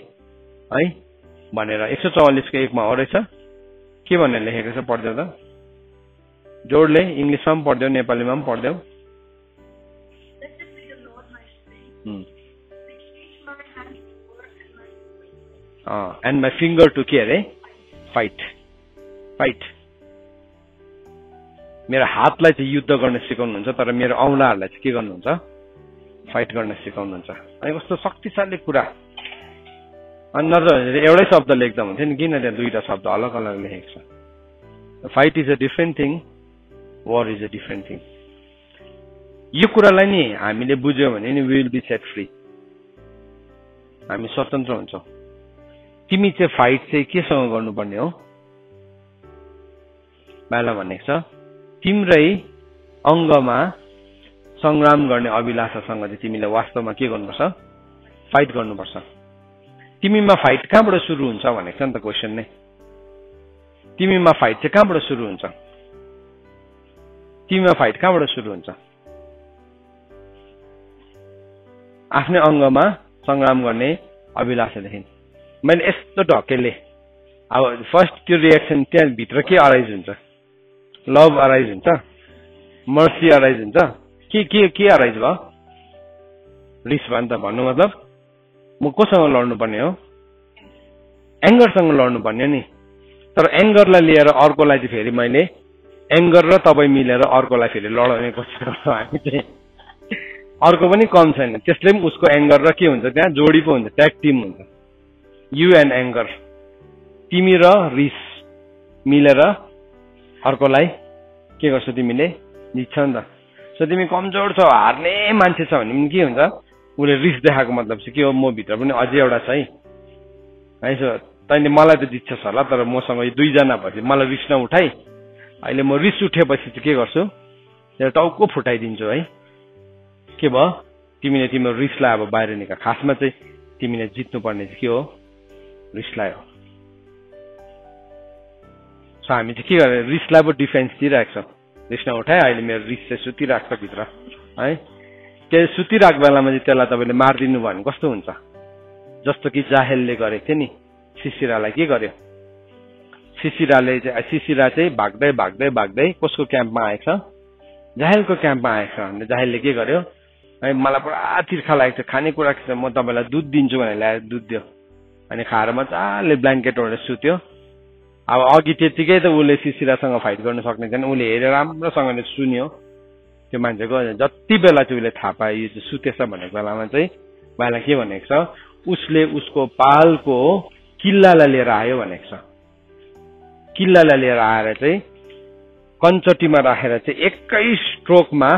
भनेर 144 को 1 मा हो रहेछ। के भनेर लेखेको छ? पढ्देऊ त जोडले, इङ्ग्लिसमा पनि पढ्देऊ, नेपालीमा पनि पढ्देऊ। एन्ड माई फिङ्गर टु के अरे? फाइट। मेरो हातलाई चाहिँ युद्ध गर्न सिकाउनुहुन्छ, तर मेरो औँलाहरूलाई चाहिँ के गर्नुहुन्छ? फाइट गर्न सिकाउनुहुन्छ। अनि कस्तो शक्तिशाली कुरा। अनि नत्र एउटै शब्द लेख्दा हुन्थ्यो नि, किन त्यहाँ दुईटा शब्द अलग अलग लेखेको छ? Fight is a different thing, war is a different thing. यो कुरालाई नि हामीले बुझ्यौँ भने नि we will be set free, हामी स्वतन्त्र हुन्छौँ। तिमी चाहिँ फाइट चाहिँ केसँग गर्नुपर्ने हो? बाइबलमा भनेको छ तिम्रै अङ्गमा संग्राम गर्ने अभिलाषासँग चाहिँ तिमीले वास्तवमा के गर्नुपर्छ? फाइट गर्नुपर्छ। तिमीमा फाइट कहाँबाट सुरु हुन्छ भनेको छ नि त क्वेसन नै। तिमीमा फाइट चाहिँ कहाँबाट सुरु हुन्छ? तिमीमा फाइट कहाँबाट सुरु हुन्छ? आफ्नै अङ्गमा संग्राम गर्ने अभिलाषादेखि। मैले यस्तो ढकेले अब फर्स्ट त्यो रिएक्सन त्यहाँ भित्र के अराइज हुन्छ? लभ अराइज हुन्छ, मर्सी अराइज हुन्छ, के अराइज भयो? रिस भयो नि त। भन्नु मतलब म कोसँग लड्नु पर्ने हो? एङ्गरसँग लड्नु पर्ने नि। तर एङ्गरलाई लिएर अर्कोलाई चाहिँ फेरि मैले एङ्गर र तपाईँ मिलेर अर्कोलाई फेरि लडाउने कोसिस गर्छौँ हामी चाहिँ। अर्को पनि कम छैन, त्यसले पनि उसको एङ्गर र के हुन्छ त्यहाँ जोडी पो हुन्छ, ट्याग टिम हुन्छ। यु एन्ड एङ्गर, तिमी र रिस मिलेर अर्कोलाई के गर्छौ? तिमीले जित्छ नि त। सो तिमी कमजोर छौ, हार्ने मान्छे छ भने पनि के हुन्छ? उसले रिस देखाएको मतलब चाहिँ के हो? म भित्र पनि अझै एउटा छ है। सो तैँले मलाई त जित्छस् होला, तर मसँग यो दुईजना भएपछि मलाई रिस नउठाइ। अहिले म रिस उठेपछि चाहिँ के गर्छु? त्यो टाउको फुटाइदिन्छु है। के भयो? तिमीले तिम्रो रिसलाई अब बाहिर निकाल। खासमा चाहिँ तिमीले जित्नुपर्ने चाहिँ के हो? रिसलाई हो। सो हामी चाहिँ के गरेर रिसलाई पो डिफेन्स दिइरहेको छ। रिस नउठाए, अहिले मेरो रिस चाहिँ सुतिरहेको छ भित्र है। त्यो सुतिरहेको बेलामा चाहिँ त्यसलाई तपाईँले मारिदिनु भयो भने कस्तो हुन्छ? जस्तो कि जाहेलले गरेको थियो नि, सिसिरालाई के गर्यो? सिसिरा चाहिँ भाग्दै कसको क्याम्पमा आएको छ? जाहेलको क्याम्पमा आएको छ। भने जाहेलले के गर्यो? मलाई पुरा तिर्खा लागेको छ, खानेकुरा छ, म तपाईँलाई दुध दिन्छु भनेर ल्याएर दुध दियो। अनि खाएर मजाले ब्ल्याङ्केट ओढेर सुत्यो। अब अघि त्यतिकै त उसले सिसिरासँग फाइट गर्न सक्ने थिएन। उसले हेरेर राम्रोसँगले सुन्यो त्यो मान्छेको। जति बेला चाहिँ उसले थाहा पायो यो चाहिँ सुतेछ भनेको बेलामा चाहिँ बाइबलमा के भनेको छ? उसले उसको पालको किल्लालाई लिएर आयो भनेको छ। किल्लालाई लिएर आएर चाहिँ कञ्चटीमा राखेर चाहिँ एकै स्ट्रोकमा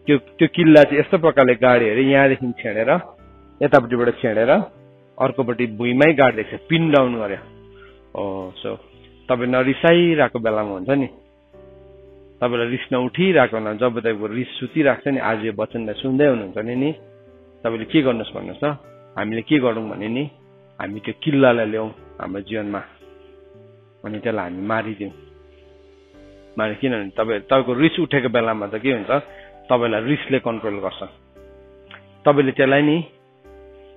त्यो किल्ला चाहिँ यस्तो प्रकारले गाड्यो अरे, यहाँदेखि छेडेर यतापट्टिबाट छेडेर अर्कोपट्टि भुइँमै गाडिदिएको छ, पिन डाउन गर्यो। सो तपाईँ नरिसाइरहेको बेलामा हुन्छ नि, तपाईँलाई रिस नउठिरहेको बेलामा, जब तपाईँको रिस सुतिरहेको छ नि, आज यो वचनलाई सुन्दै हुनुहुन्छ नि तपाईँले के गर्नुहोस् भन्नुहोस् त, हामीले के गरौँ भने नि हामी त्यो किल्लालाई ल्याउँ हाम्रो जीवनमा अनि त्यसलाई हामी मारिदिउँ। किनभने तपाईँको रिस उठेको बेलामा त के हुन्छ, तपाईँलाई रिसले कन्ट्रोल गर्छ। तपाईँले त्यसलाई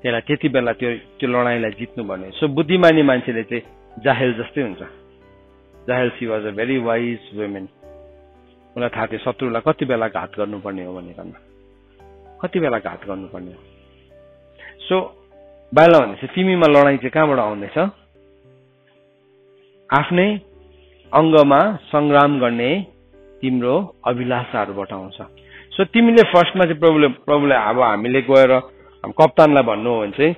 त्यति बेला त्यो लडाइँलाई जित्नु भने। सो बुद्धिमानी मान्छेले चाहिँ जाहेल जस्तै हुन्छ। Jael she was a very wise women. उनलाई थाहा थियो शत्रुलाई कति बेला घात गर्नुपर्ने हो भनेर, कति बेला घात गर्नुपर्ने हो। सो बाइला भनेपछि तिमीमा लडाइँ चाहिँ कहाँबाट आउँदैछ? आफ्नै अङ्गमा संग्राम गर्ने तिम्रो अभिलाषाहरूबाट आउँछ। सो तिमीले फर्स्टमा चाहिँ प्रभुले अब हामीले गएर कप्तानलाई भन्नु हो भने चाहिँ,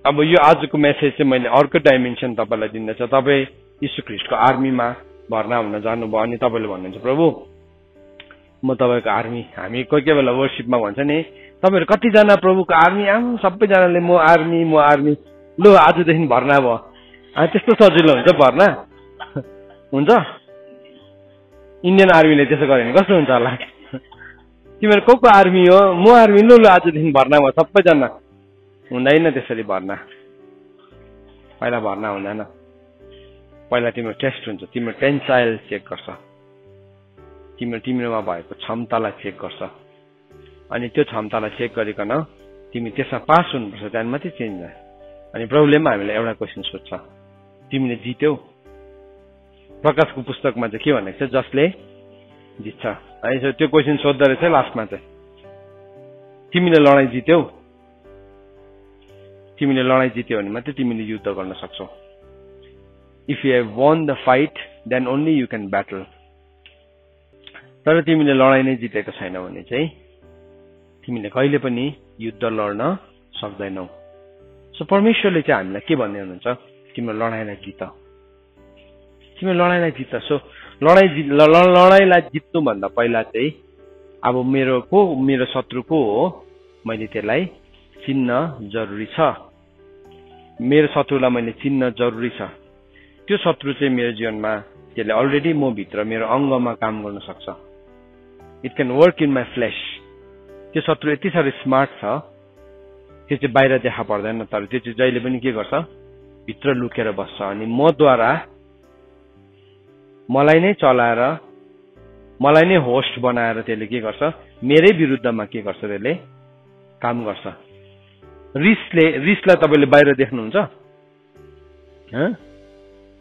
अब यो आजको मेसेज चाहिँ मैले अर्को डाइमेन्सन तपाईँलाई दिँदैछ। तपाईँ यीशु ख्रीष्टको आर्मीमा भर्ना हुन जानुभयो अनि तपाईँले भन्नुहुन्छ प्रभु म तपाईँको आर्मी। हामी कोही बेला वर्शिपमा भन्छ नि तपाईँहरू कतिजना प्रभुको आर्मी, सबैजनाले म आर्मी लु आजदेखि भर्ना भयो। त्यस्तो सजिलो हुन्छ भर्ना? हुन्छ? इन्डियन आर्मीले त्यसो गर्यो भने कस्तो हुन्छ होला? तिमीहरू को आर्मी हो? म आर्मी, लु आजदेखि भर्ना भयो सबैजना। हुँदैन त्यसरी भर्ना। पहिला भर्ना हुँदैन। पहिला तिम्रो टेस्ट हुन्छ, तिम्रो टेन्साइल चेक गर्छ, तिम्रोमा भएको क्षमतालाई चेक गर्छ। अनि त्यो क्षमतालाई चेक गरिकन तिमी त्यसमा पास हुनुपर्छ, त्यहाँदेखि मात्रै चेन्ज भयो। अनि प्रब्लम हामीलाई एउटा क्वेसन सोध्छ, तिमीले जित्यौ? प्रकाशको पुस्तकमा चाहिँ के भनेको छ? जसले जित्छ। है त्यो क्वेसन सोध्दो रहेछ लास्टमा चाहिँ, तिमीले लडाइँ जित्यौ? तिमीले लडाइँ जित्यौ भने मात्रै तिमीले युद्ध गर्न सक्छौ। If you have won the fight then only you can battle. तर तिमीले लडाइँ नै जितेको छैन भने चाहिँ तिमीले कहिले पनि युद्ध लड्न सक्दैनौ। सो परमेश्वरले चाहिँ हामीलाई के भन्दै हुनुहुन्छ? तिम्रो लडाइँलाई जित, तिम्रो लडाइँलाई जित। सो लडाइँलाई जित्नुभन्दा पहिला चाहिँ अब मेरो शत्रु को हो मैले त्यसलाई चिन्न जरुरी छ। मेरो शत्रुलाई मैले चिन्न जरुरी छ। त्यो शत्रु चाहिँ मेरो जीवनमा त्यसले अलरेडी म भित्र मेरो अङ्गमा काम गर्न सक्छ। It can work in my flesh. त्यो शत्रु यति साह्रो स्मार्ट छ, त्यो चाहिँ बाहिर देखा पर्दैन, तर त्यो चाहिँ जहिले पनि के गर्छ? भित्र लुकेर बस्छ। अनि मद्वारा मलाई नै चलाएर, मलाई नै होस्ट बनाएर त्यसले के गर्छ? मेरै विरुद्धमा के गर्छ? त्यसले काम गर्छ। रिसलाई तपाईँले बाहिर देख्नुहुन्छ?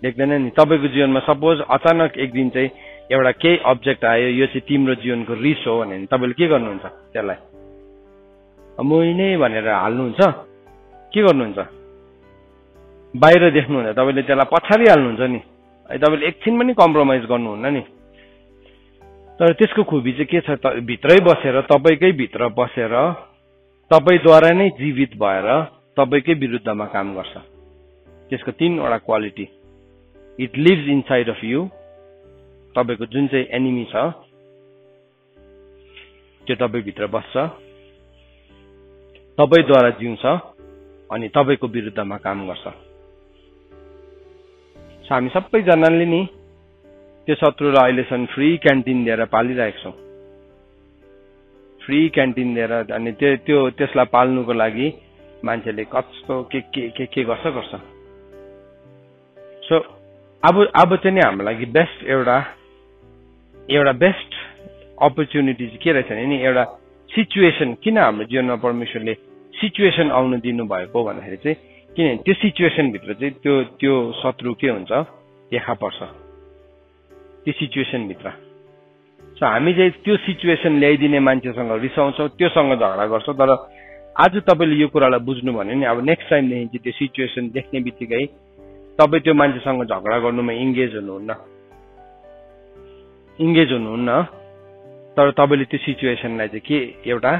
देख्दैन नि। तपाईँको जीवनमा सपोज अचानक एक दिन चाहिँ एउटा केही अब्जेक्ट आयो, यो चाहिँ तिम्रो जीवनको रिस हो भने तपाईँले के गर्नुहुन्छ? त्यसलाई मै नै भनेर हाल्नुहुन्छ? के गर्नुहुन्छ? बाहिर देख्नुहुन्छ, तपाईँले त्यसलाई पछाडि हाल्नुहुन्छ नि। तपाईँले एकछिन पनि कम्प्रोमाइज गर्नुहुन्न नि। तर त्यसको खुबी चाहिँ के छ? भित्रै बसेर, तपाईँकै भित्र बसेर, तपाईँद्वारा नै जीवित भएर तपाईँकै विरुद्धमा काम गर्छ। त्यसको 3वटा quality. It lives inside of you. तपाईँको जुन चाहिँ एनिमी छ त्यो तपाईँभित्र बस्छ, तपाईँद्वारा जिउँछ अनि तपाईँको विरुद्धमा काम गर्छ। हामी सबैजनाले नि त्यो शत्रुलाई अहिलेसम्म फ्री क्यान्टिन दिएर पालिरहेको छौँ। फ्री क्यान्टिन दिएर अनि त्यसलाई पाल्नुको लागि मान्छेले कस्तो के गर्छ। सो अब चाहिँ नि हाम्रो लागि बेस्ट एउटा बेस्ट अपर्च्युनिटी चाहिँ के रहेछ नि, एउटा सिचुएसन। किन हाम्रो जीवनमा परमेश्वरले सिचुएसन आउनु दिनुभएको भन्दाखेरि चाहिँ किनभने त्यो सिचुएसनभित्र चाहिँ त्यो शत्रु के हुन्छ? देखा पर्छ त्यो सिचुएसनभित्र। सो हामी चाहिँ त्यो सिचुएसन ल्याइदिने मान्छेसँग रिसाउँछौँ, त्योसँग झगडा गर्छौँ। तर आज तपाईँले यो कुरालाई बुझ्नु भने नि अब नेक्स्ट टाइमदेखि चाहिँ त्यो सिचुएसन देख्ने बित्तिकै तपाईँ त्यो मान्छेसँग झगडा गर्नुमा इङ्गेज हुनुहुन्न। तर तपाईँले त्यो सिचुएसनलाई चाहिँ के एउटा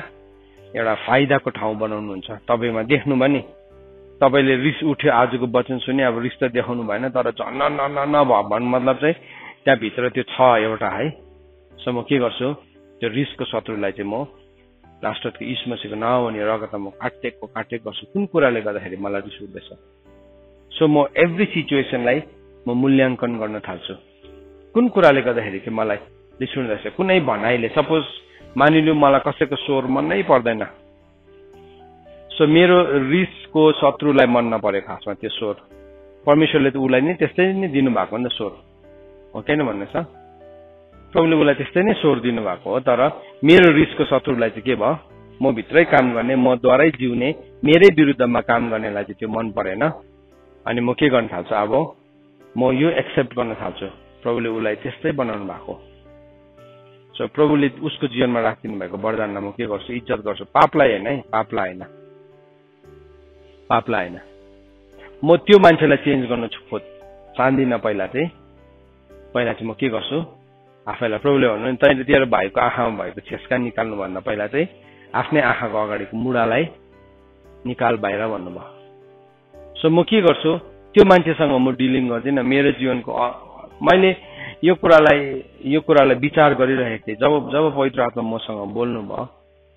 फाइदाको ठाउँ बनाउनुहुन्छ। तपाईँमा देख्नुभयो नि, तपाईँले रिस उठ्यो, आजको वचन सुने, अब रिस त देखाउनु भएन, तर झन् नभयो भन्नु मतलब चाहिँ त्यहाँभित्र त्यो छ एउटा है। सो म के गर्छु? त्यो रिसको शत्रुलाई चाहिँ म लास्टको यीशु मसीहको नाउँ अनि रगतमा म काटेको गर्छु। कुन कुराले गर्दाखेरि मलाई रिस उठ्दैछ? सो म एभ्री सिचुएसनलाई म मूल्याङ्कन गर्न थाल्छु। कुन कुराले गर्दाखेरि चाहिँ मलाई रिस उठ्दैछ, कुनै भनाइले, सपोज मानिलिउँ मलाई कसैको स्वर मनै पर्दैन, सो मेरो रिसको शत्रुलाई मन नपऱ्यो खासमा त्यो स्वर, परमेश्वरले त उसलाई नै त्यस्तै नै दिनुभएको नि त स्वर हो, किन भन्नुहोस् त, प्रभुले उसलाई त्यस्तै नै स्वर दिनुभएको हो। तर मेरो रिसको शत्रुलाई चाहिँ के भयो, म भित्रै काम गर्ने, म द्वारै जिउने, मेरै विरुद्धमा काम गर्नेलाई चाहिँ त्यो मन परेन। अनि म के गर्न थाल्छु, अब म यो एक्सेप्ट गर्न थाल्छु, प्रभुले उसलाई त्यस्तै बनाउनु भएको। सो प्रभुले उसको जीवनमा राखिदिनु भएको वरदानलाई म के गर्छु, इज्जत गर्छु। पापलाई होइन है, पापलाई होइन, पापलाई होइन। म त्यो मान्छेलाई चेन्ज गर्न चाहदिनँ। पहिला चाहिँ म के गर्छु, आफैलाई प्रभुले भन्नु नि तैँले तेरो भाइको आँखामा भएको छेस्का निकाल्नुभन्दा पहिला चाहिँ आफ्नै आँखाको अगाडिको मुढालाई निकाल बाहिर भन्नुभयो। सो म के गर्छु, त्यो मान्छेसँग म डिलिङ गर्दिनँ। मेरो जीवनको मैले यो कुरालाई विचार गरिरहेको थिएँ। जब पवित्र आत्मा मसँग बोल्नुभयो,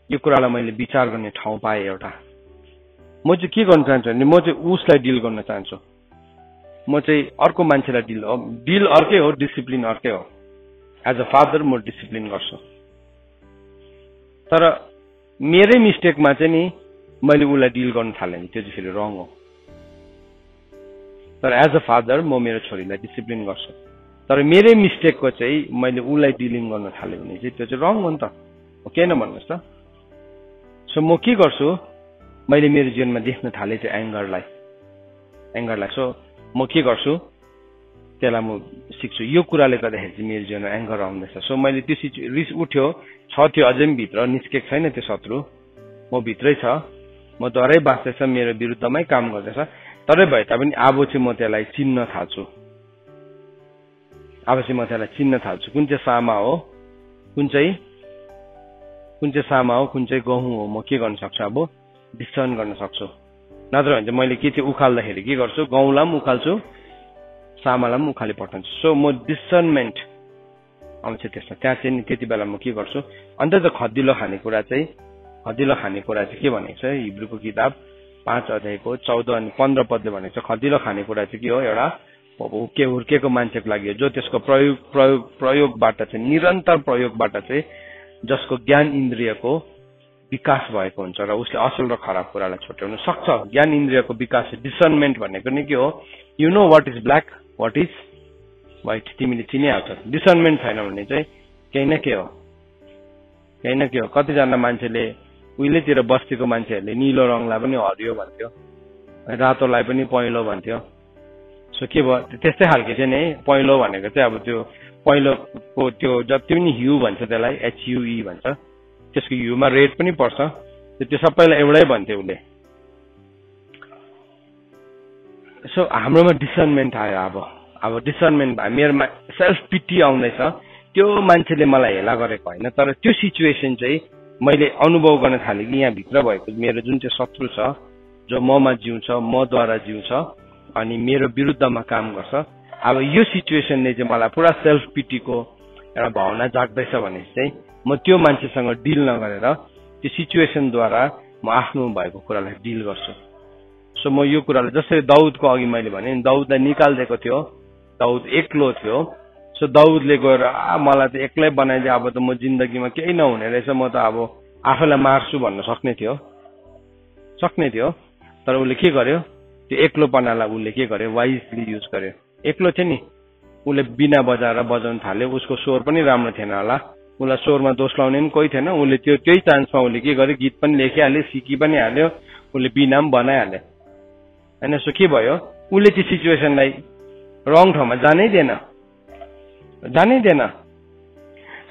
यो कुरालाई मैले विचार गर्ने ठाउँ पाएँ एउटा। म चाहिँ के गर्न चाहन्छु भने, म चाहिँ उसलाई डिल गर्न चाहन्छु। म चाहिँ अर्को मान्छेलाई डिल अर्कै हो, डिसिप्लिन अर्कै हो। एज अ फादर म डिसिप्लिन गर्छु, तर मेरै मिस्टेकमा चाहिँ नि मैले उसलाई डिल गर्न थालेँ नि त्यो चाहिँ फेरि रङ हो। तर एज अ फादर म मेरो छोरीलाई डिसिप्लिन गर्छु, तर मेरै मिस्टेकको चाहिँ मैले उसलाई डिलिङ गर्न थालेँ भने चाहिँ त्यो चाहिँ रङ हो नि त, हो किन भन्नुहोस् त। सो म के गर्छु, मैले मेरो जीवनमा देख्न थालेँ त्यो एङ्गरलाई। सो म के गर्छु, त्यसलाई म सिक्छु। यो कुराले गर्दाखेरि चाहिँ मेरो जीवनमा एङ्गर आउँदैछ। सो मैले त्यो रिस उठ्यो थियो, अझै पनि भित्र निस्केको छैन त्यो शत्रु, म भित्रै छ, म द्वारै बाँच्दैछ, मेरो विरुद्धमै काम गर्दैछ। तरै भए तापनि अब चाहिँ म त्यसलाई चिन्न थाल्छु। कुन चाहिँ सामा हो, कुन चाहिँ सामा हो, कुन चाहिँ गहुँ हो, म के गर्न सक्छु, अब डिस्टर्न गर्न सक्छु। नत्र भने चाहिँ मैले के चाहिँ उखाल्दाखेरि के गर्छु, गहुँलाई पनि उखाल्छु, सामालाई पनि उखाली पठाउँछु। सो म डिसर्नमेन्ट आउँछ त्यसमा। त्यहाँ चाहिँ त्यति बेला म के गर्छु, अन्त त खदिलो खानेकुरा चाहिँ के भनेको छ, हिब्रूको किताब 5 अध्यायको 14 अनि 15 पदले भनेको छ, खदिलो खानेकुरा चाहिँ के हो, एउटा हुर्केको मान्छेको लागि हो, जो त्यसको प्रयोगबाट चाहिँ, निरन्तर प्रयोगबाट चाहिँ जसको ज्ञान इन्द्रियको विकास भएको हुन्छ र उसले असल र खराब कुरालाई छुट्याउन सक्छ। ज्ञान इन्द्रियको विकास, डिसर्नमेन्ट भनेको नि के हो, you know what is black, what is white, तिमीले चिनिहाल्छ। डिसर्नमेन्ट छैन भने चाहिँ केही न के हो। कतिजना मान्छेले उहिलेतिर बस्तीको मान्छेहरूले निलो रङलाई पनि हरियो भन्थ्यो, रातोलाई पनि पहेँलो भन्थ्यो। सो के भयो, त्यस्तै खालको चाहिँ नि पहेँलो भनेको चाहिँ अब त्यो पहेँलोको त्यो जति पनि ह्यू भन्छ, त्यसलाई HUE भन्छ, त्यसको ह्यूमा रेड पनि पर्छ, त्यो सबैलाई एउटै भन्थ्यो उसले। सो हाम्रोमा डिसर्नमेन्ट आयो। अब डिसर्नमेन्ट भयो, मेरोमा सेल्फ पिटी आउँदैछ। त्यो मान्छेले मलाई हेला गरेको होइन, तर त्यो सिचुएसन चाहिँ मैले अनुभव गर्न थालेँ कि यहाँभित्र भएको मेरो जुन चाहिँ शत्रु छ, जो ममा जिउँछ, मद्वारा जिउँछ अनि मेरो विरुद्धमा काम गर्छ, अब यो सिचुएसनले चाहिँ मलाई पुरा सेल्फ पिटीको एउटा भावना जाग्दैछ भने चाहिँ म त्यो मान्छेसँग डिल नगरेर त्यो सिचुएसनद्वारा म आफ्नो भएको कुरालाई डिल गर्छु। सो म यो कुरालाई, जस्तै दाउदको अघि मैले भने नि, दाउदलाई निकालिदिएको थियो, दाउद एक्लो थियो। सो दाउदले गएर मलाई त एक्लै बनाइदिए, अब त म जिन्दगीमा केही नहुने रहेछ, म त अब आफैलाई मार्छु भन्न सक्ने थियो। तर उसले के गर्यो, त्यो एक्लोपनालाई उसले के गर्यो, वाइजली युज गर्यो। एक्लो थियो नि, उसले बिना बजाएर बजाउन थाल्यो, उसको स्वर पनि राम्रो थिएन होला, उसलाई स्वरमा दोष लाउने पनि कोही थिएन। उसले त्यही चान्समा उसले के गर्यो, गीत पनि लेखिहाल्यो, सिकी पनि हाल्यो, उसले बिना पनि बनाइहाल्यो होइन। सो के भयो, उसले त्यो सिचुएसनलाई रङ ठाउँमा जानै दिएन।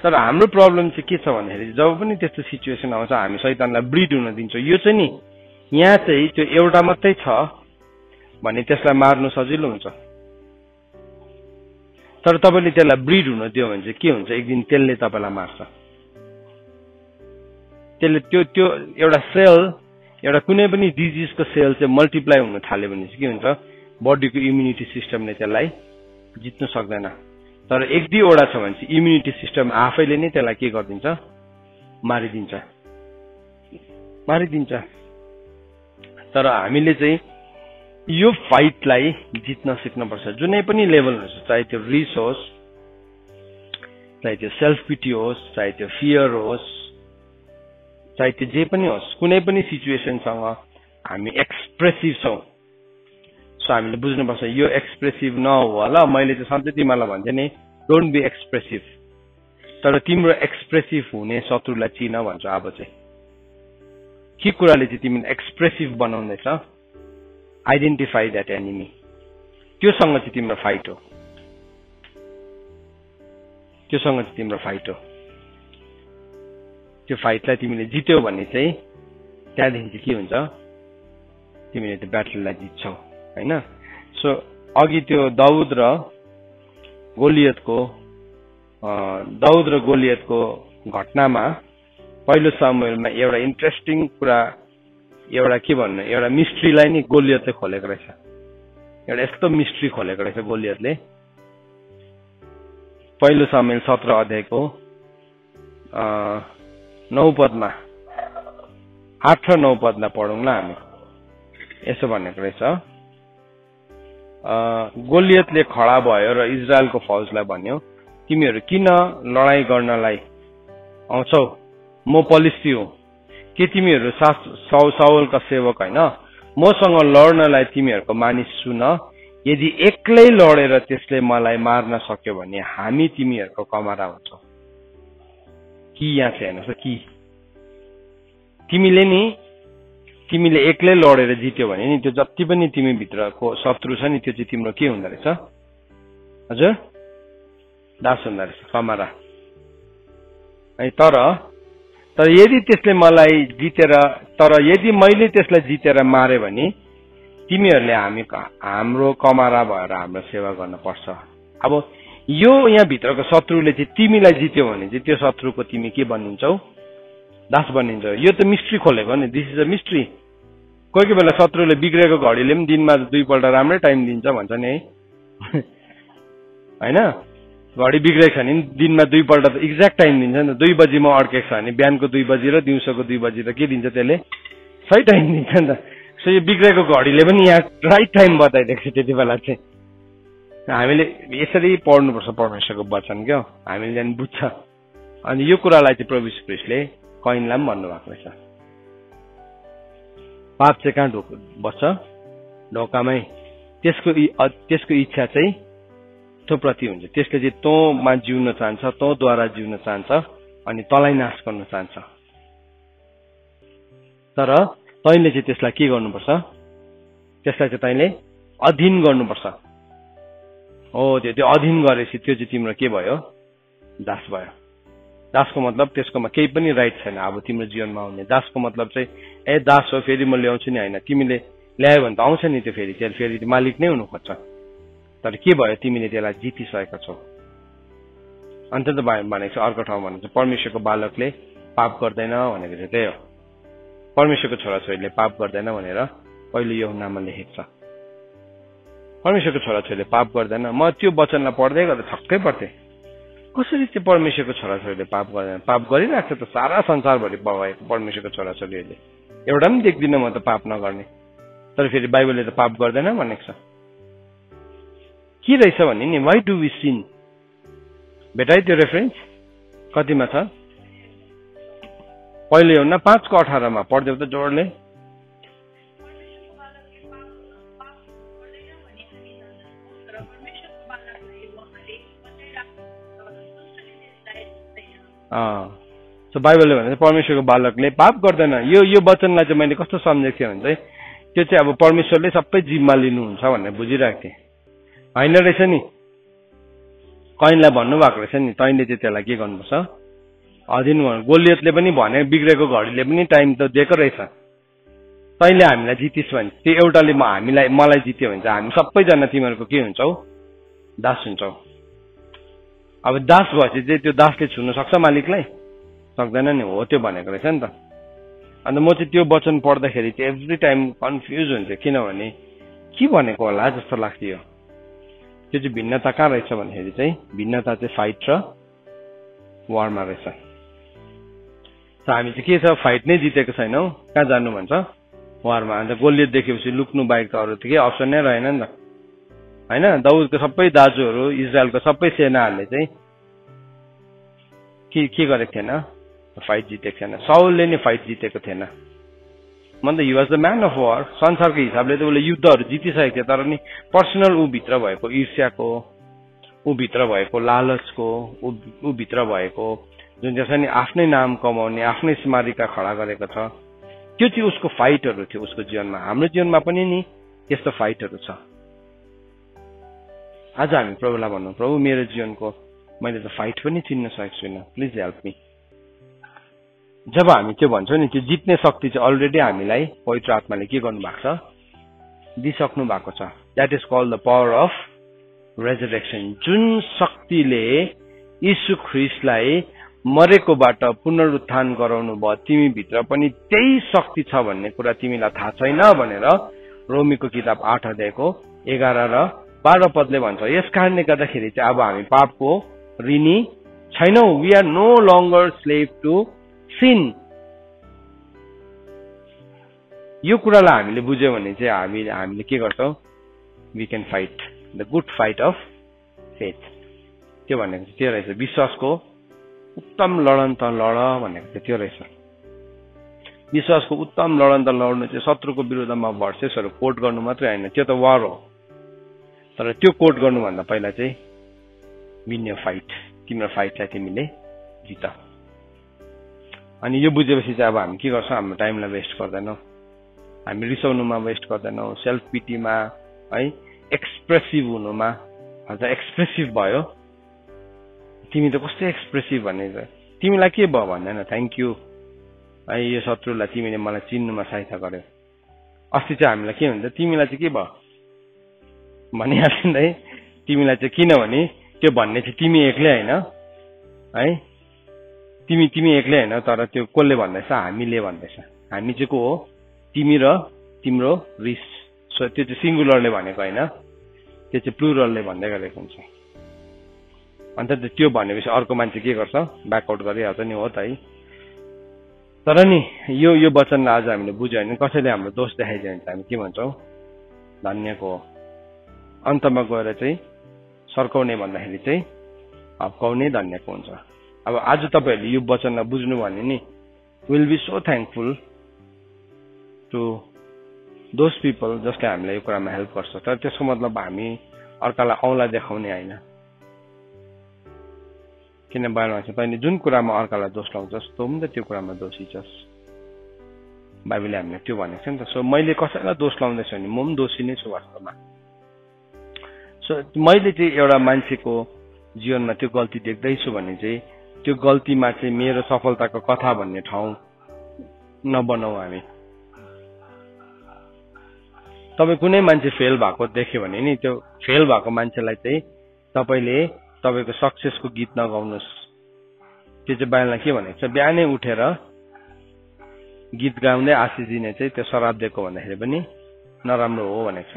तर हाम्रो प्रब्लम चाहिँ के छ भन्दाखेरि, जब पनि त्यस्तो सिचुएसन आउँछ हामी शैतानलाई ब्रिड हुन दिन्छौँ। यो चाहिँ नि यहाँ चाहिँ त्यो एउटा मात्रै छ भने त्यसलाई मार्नु सजिलो हुन्छ, तर तपाईँले त्यसलाई ब्रिड हुन दियो भने चाहिँ के हुन्छ, एक दिन त्यसले तपाईँलाई मार्छ। त्यसले त्यो एउटा सेल, एउटा कुनै पनि डिजिजको सेल चाहिँ मल्टिप्लाई हुन थाल्यो भने चाहिँ के हुन्छ, बडीको इम्युनिटी सिस्टमले त्यसलाई जित्नु सक्दैन। तर 1-2वटा छ भने चाहिँ इम्युनिटी सिस्टम आफैले नै त्यसलाई के गरिदिन्छ, मारिदिन्छ। तर हामीले चाहिँ यो फाइटलाई जित्न सिक्नुपर्छ जुनै पनि लेभल हुन्छ, चाहे त्यो रिस होस्, चाहे त्यो सेल्फ पिटी होस्, चाहे त्यो फियर होस्, चाहे त्यो जे पनि होस्, कुनै पनि सिचुएसनसँग हामी एक्सप्रेसिभ छौँ। सो हामीले बुझ्नुपर्छ यो एक्सप्रेसिभ नहो होला। मैले चाहिँ सधैँ तिमीलाई भन्थे नि डोन्ट बी एक्सप्रेसिभ, तर तिम्रो एक्सप्रेसिभ हुने शत्रुलाई चिन भन्छु। अब चाहिँ के कुराले चाहिँ तिमीलाई एक्सप्रेसिभ बनाउँदैछ, आइडेन्टिफाई द्याट एनिमी, त्योसँग चाहिँ तिम्रो फाइट हो, त्योसँग चाहिँ तिम्रो फाइट हो। त्यो फाइटलाई तिमीले जित्यौ भने चाहिँ त्यहाँदेखि चाहिँ के हुन्छ, तिमीले त्यो ब्याटललाई जित्छौ हैन। सो अघि त्यो दाउद र गोलियतको घटनामा पहिलो सामुएलमा एउटा इन्ट्रेस्टिङ कुरा, एउटा के भन्नु, एउटा मिस्ट्रीलाई नि गोलियतले खोलेको रहेछ। एउटा यस्तो मिस्ट्री खोलेको रहेछ गोलियतले। पहिलो सामुएल 17 अध्यायको 9 पदमा, 8 र 9 पदलाई पढौँ ल हामी। यसो भनेको रहेछ, गोलियतले खडा भयो र इजरायलको फौजलाई भन्यो, तिमीहरू किन लडाई गर्नलाई आउँछौ? म पलिस्ती हुँ। के तिमीहरू साउलका सेवक होइन? मसँग लड्नलाई तिमीहरूको मानिस सुन। यदि एक्लै लडेर त्यसले मलाई मार्न सक्यो भने हामी तिमीहरूको कमारा हुन्छौँ। कि यहाँ चाहिँ हेर्नुहोस् कि तिमीले एक्लै लडेर जित्यो भने नि त्यो जति पनि तिमी भित्रको शत्रु छ नि त्यो चाहिँ तिम्रो के हुँदो रहेछ? हजुर, दास हुँदो रहेछ, कमारा है। तर यदि त्यसले मलाई यदि मैले त्यसलाई जितेर मारे भने तिमीहरूले हाम्रो कमारा भएर हाम्रो सेवा गर्न पर्छ। अब यो यहाँ भित्रको शत्रुले चाहिँ तिमीलाई जित्यो भने चाहिँ त्यो शत्रुको तिमी के बनिन्छौ? दास बनिन्छौ। यो त मिस्ट्री खोलेको नि, दिस इज अ मिस्ट्री। कोही कोही बेला शत्रुले बिग्रेको घडीले पनि दिनमा 2 पल्ट राम्रै टाइम दिन्छ भन्छ नि है होइन? घडी बिग्रेको छ भने दिनमा 2 पल्ट त एक्ज्याक्ट टाइम दिन्छ नि त। 2 बजीमा अड्केको छ भने बिहानको 2 बजी र दिउँसोको 2 बजी त के दिन्छ त्यसले? सही टाइम दिन्छ नि त। सो यो बिग्रेको घडीले पनि यहाँ राइट टाइम बताइदिएको छ। त्यति बेला चाहिँ हामीले यसरी पढ्नुपर्छ परमेश्वरको वचन क्या, हामीले त्यहाँदेखि बुझ्छ। अनि यो कुरालाई चाहिँ प्रभु यीशु ख्रीष्टले कैनलाई पनि भन्नुभएको रहेछ। पाप चाहिँ कहाँ बस्छ? ढोकामै। त्यसको इच्छा चाहिँ तँ प्रति हुन्छ। त्यसले चाहिँ तँमा जिउन चाहन्छ, तँद्वारा जिउन चाहन्छ अनि तँलाई नाश गर्न चाहन्छ। तर तैँले चाहिँ त्यसलाई के गर्नुपर्छ? त्यसलाई चाहिँ तैँले अधीन गर्नुपर्छ। हो, त्यो अधीन गरेपछि त्यो चाहिँ तिम्रो के भयो? दास भयो। दासको मतलब त्यसकोमा केही पनि राइट छैन अब तिम्रो जीवनमा आउने। दासको मतलब चाहिँ दास हो फेरि म ल्याउँछु नि होइन, तिमीले ल्यायो भने त आउँछ नि त्यो फेरि मालिक नै हुनु खोज्छ। तर के भयो? तिमीले त्यसलाई जितिसकेका छौ। अन्त त भनेको छ अर्को ठाउँ भनेको परमेश्वरको बालकले पाप गर्दैन भनेको चाहिँ त्यही हो। परमेश्वरको छोराछोरीले पाप गर्दैन भनेर पहिलो यूहन्नामा लेखेको छ। परमेश्वरको छोराछोरीले पाप गर्दैन। म त्यो वचनलाई पढ्दै गर्दा छक्कै पर्थेँ, कसरी चाहिँ परमेश्वरको छोराछोरीले पाप गर्दैन? पाप गरिरहेको छ त सारा संसारभरि भएको परमेश्वरको छोराछोरीहरूले। एउटा पनि देख्दिनँ म त पाप नगर्ने। तर फेरि बाइबलले त पाप गर्दैन भनेको छ। के रहेछ भने नि वाइ डु वी सिन? भेटाइ त्यो रेफरेन्स कतिमा छ? पहिलो यूहन्ना 5:18 पढ्दै त जोडले। बाइबलले भन्छ परमेश्वरको बालकले पाप गर्दैन। यो वचनलाई चाहिँ मैले कस्तो सम्झेको थिएँ भने चाहिँ त्यो चाहिँ अब परमेश्वरले सबै जिम्मा लिनुहुन्छ भनेर बुझिरहेको थिएँ। होइन रहेछ नि, कैनलाई भन्नुभएको रहेछ नि तैँले चाहिँ त्यसलाई के गर्नुपर्छ? अधीन गर्नु। गोलियतले पनि भने बिग्रेको घडीले पनि टाइम त दिएको रहेछ। तैँले हामीलाई जितिस् भने, त्यो एउटाले मलाई जित्यो भने चाहिँ हामी सबैजना तिमीहरूको के हुन्छौ? दास हुन्छौ। अब दास भएपछि चाहिँ त्यो दासले छुन सक्छ मालिकलाई? सक्दैन नि। हो त्यो भनेको रहेछ नि त। अन्त म चाहिँ त्यो वचन पढ्दाखेरि चाहिँ एभ्री टाइम कन्फ्युज हुन्छ, किनभने के भनेको होला जस्तो लाग्थ्यो। त्यो चाहिँ भिन्नता कहाँ रहेछ भन्दाखेरि चाहिँ भिन्नता चाहिँ फाइट र वारमा रहेछ। हामी चाहिँ के छ? फाइट नै जितेको छैनौँ। कहाँ जानु भन्छ? वारमा। अन्त गोलियत देखेपछि लुक्नु बाहेक त अरू त केही अप्सन नै रहेन नि त होइन। दाउदको सबै दाजुहरू इजरायलको सबै सेनाहरूले चाहिँ के गरेको थिएन, फाइट जितेको थिएन। साउलले नै फाइट जितेको थिएन। मतलब he was the man of war. संसारको हिसाबले त उसले युद्धहरू जितिसकेको थियो, तर नि पर्सनल ऊभित्र भएको ईर्ष्याको, ऊभित्र भएको लालचको, ऊभित्र भएको जुन चाहिँ छ नि आफ्नै नाम कमाउने, आफ्नै स्मारिका खडा गरेको छ, त्यो चाहिँ उसको फाइटहरू थियो उसको जीवनमा। हाम्रो जीवनमा पनि नि यस्तो फाइटहरू छ। आज हामी प्रभुलाई भनौँ, प्रभु मेरो जीवनको मैले त फाइट पनि चिन्न सकेको छुइनँ, प्लिज हेल्प मी। जब हामी त्यो भन्छौँ नि, त्यो जित्ने शक्ति चाहिँ अलरेडी हामीलाई पवित्र आत्माले के गर्नु भएको छ, दिइसक्नु भएको छ। That is called the power of resurrection. जुन शक्तिले यीशु ख्रीष्टलाई मरेकोबाट पुनरुत्थान गराउनु भयो, तिमी भित्र पनि त्यही शक्ति छ भन्ने कुरा तिमीलाई थाहा छैन भनेर रोमीको किताब 8 अध्यायको 11 र 12 पदले भन्छ। यस कारणले गर्दाखेरि चाहिँ अब हामी पापको ऋणी छैनौं। We are no longer slave to sin. यो कुरालाई हामीले बुझ्यौँ भने चाहिँ हामीले के गर्छौँ, we can fight the good fight of faith. त्यो भनेको चाहिँ त्यो रहेछ, विश्वासको उत्तम लडन त लड भनेको चाहिँ त्यो रहेछ। विश्वासको उत्तम लडन त लड्नु चाहिँ शत्रुको विरुद्धमा भर्सेसहरू कोट गर्नु मात्रै होइन, त्यो त वार हो। तर त्यो कोट गर्नुभन्दा पहिला चाहिँ विन योर फाइट, तिम्रो फाइटलाई तिमीले जित। अनि यो बुझेपछि चाहिँ अब हामी के गर्छौँ, हाम्रो टाइमलाई वेस्ट गर्दैनौँ, हामी रिसाउनुमा वेस्ट गर्दैनौँ, सेल्फ पिटीमा है, एक्सप्रेसिभ हुनुमा। हजुर एक्सप्रेसिभ भयो, तिमी त कस्तो एक्सप्रेसिभ भन्ने, तिमीलाई के भयो भन्दैन, थ्याङ्क यू है यो शत्रुलाई तिमीले मलाई चिन्नुमा सहायता गर्यो। अस्ति चाहिँ हामीलाई के हुन्छ, तिमीलाई चाहिँ के भयो भनिहाल्छ नि है, तिमीलाई चाहिँ किनभने त्यो भन्ने चाहिँ तिमी एक्लै होइन है, तिमी एक्लै होइन, तर त्यो कसले भन्दैछ, हामीले भन्दैछ। हामी चाहिँ को हो, तिमी र तिम्रो रिस। सो त्यो चाहिँ सिङ्गुलरले भनेको होइन, त्यो चाहिँ प्लुरलले भन्दै गरेको हुन्छ। अन्त त्यो भनेपछि अर्को मान्छे के गर्छ, ब्याकआउट गरिहाल्छ नि, हो त है। तर नि यो वचनलाई आज हामीले बुझ्यो भने कसैले हाम्रो दोष देखाइदियो भने हामी के भन्छौँ, धन्यको हो। अन्तमा गएर चाहिँ सर्काउने भन्दाखेरि चाहिँ हप्काउने धन्यको हुन्छ। अब आज तपाईँहरूले यो वचनलाई बुझ्नु भने नि, will be so thankful to those people जसले हामीलाई यो कुरामा हेल्प गर्छ। तर त्यसको मतलब हामी अर्कालाई औँला देखाउने होइन। किन बाइबलमा छ, तैँले जुन कुरामा अर्कालाई दोष लाउँछस् तँ पनि त त्यो कुरामा दोषी छस्, बाइबलले हामीले त्यो भनेको छ नि त। सो मैले कसैलाई दोष लाउँदैछु भने म पनि दोषी नै छु वास्तवमा। सो मैले चाहिँ एउटा मान्छेको जीवनमा त्यो गल्ती देख्दैछु भने चाहिँ त्यो गल्तीमा चाहिँ मेरो सफलताको कथा भन्ने ठाउँ नबनाऊ हामी। तपाईँ कुनै मान्छे फेल भएको देख्यो भने नि, त्यो फेल भएको मान्छेलाई चाहिँ तपाईँले तपाईँको सक्सेसको गीत नगाउनुहोस्। त्यो चाहिँ बाइबलमा के भनेको छ, बिहानै उठेर गीत गाउँदै आशिष दिने चाहिँ त्यो शराब दिएको भन्दाखेरि पनि नराम्रो हो भनेको छ।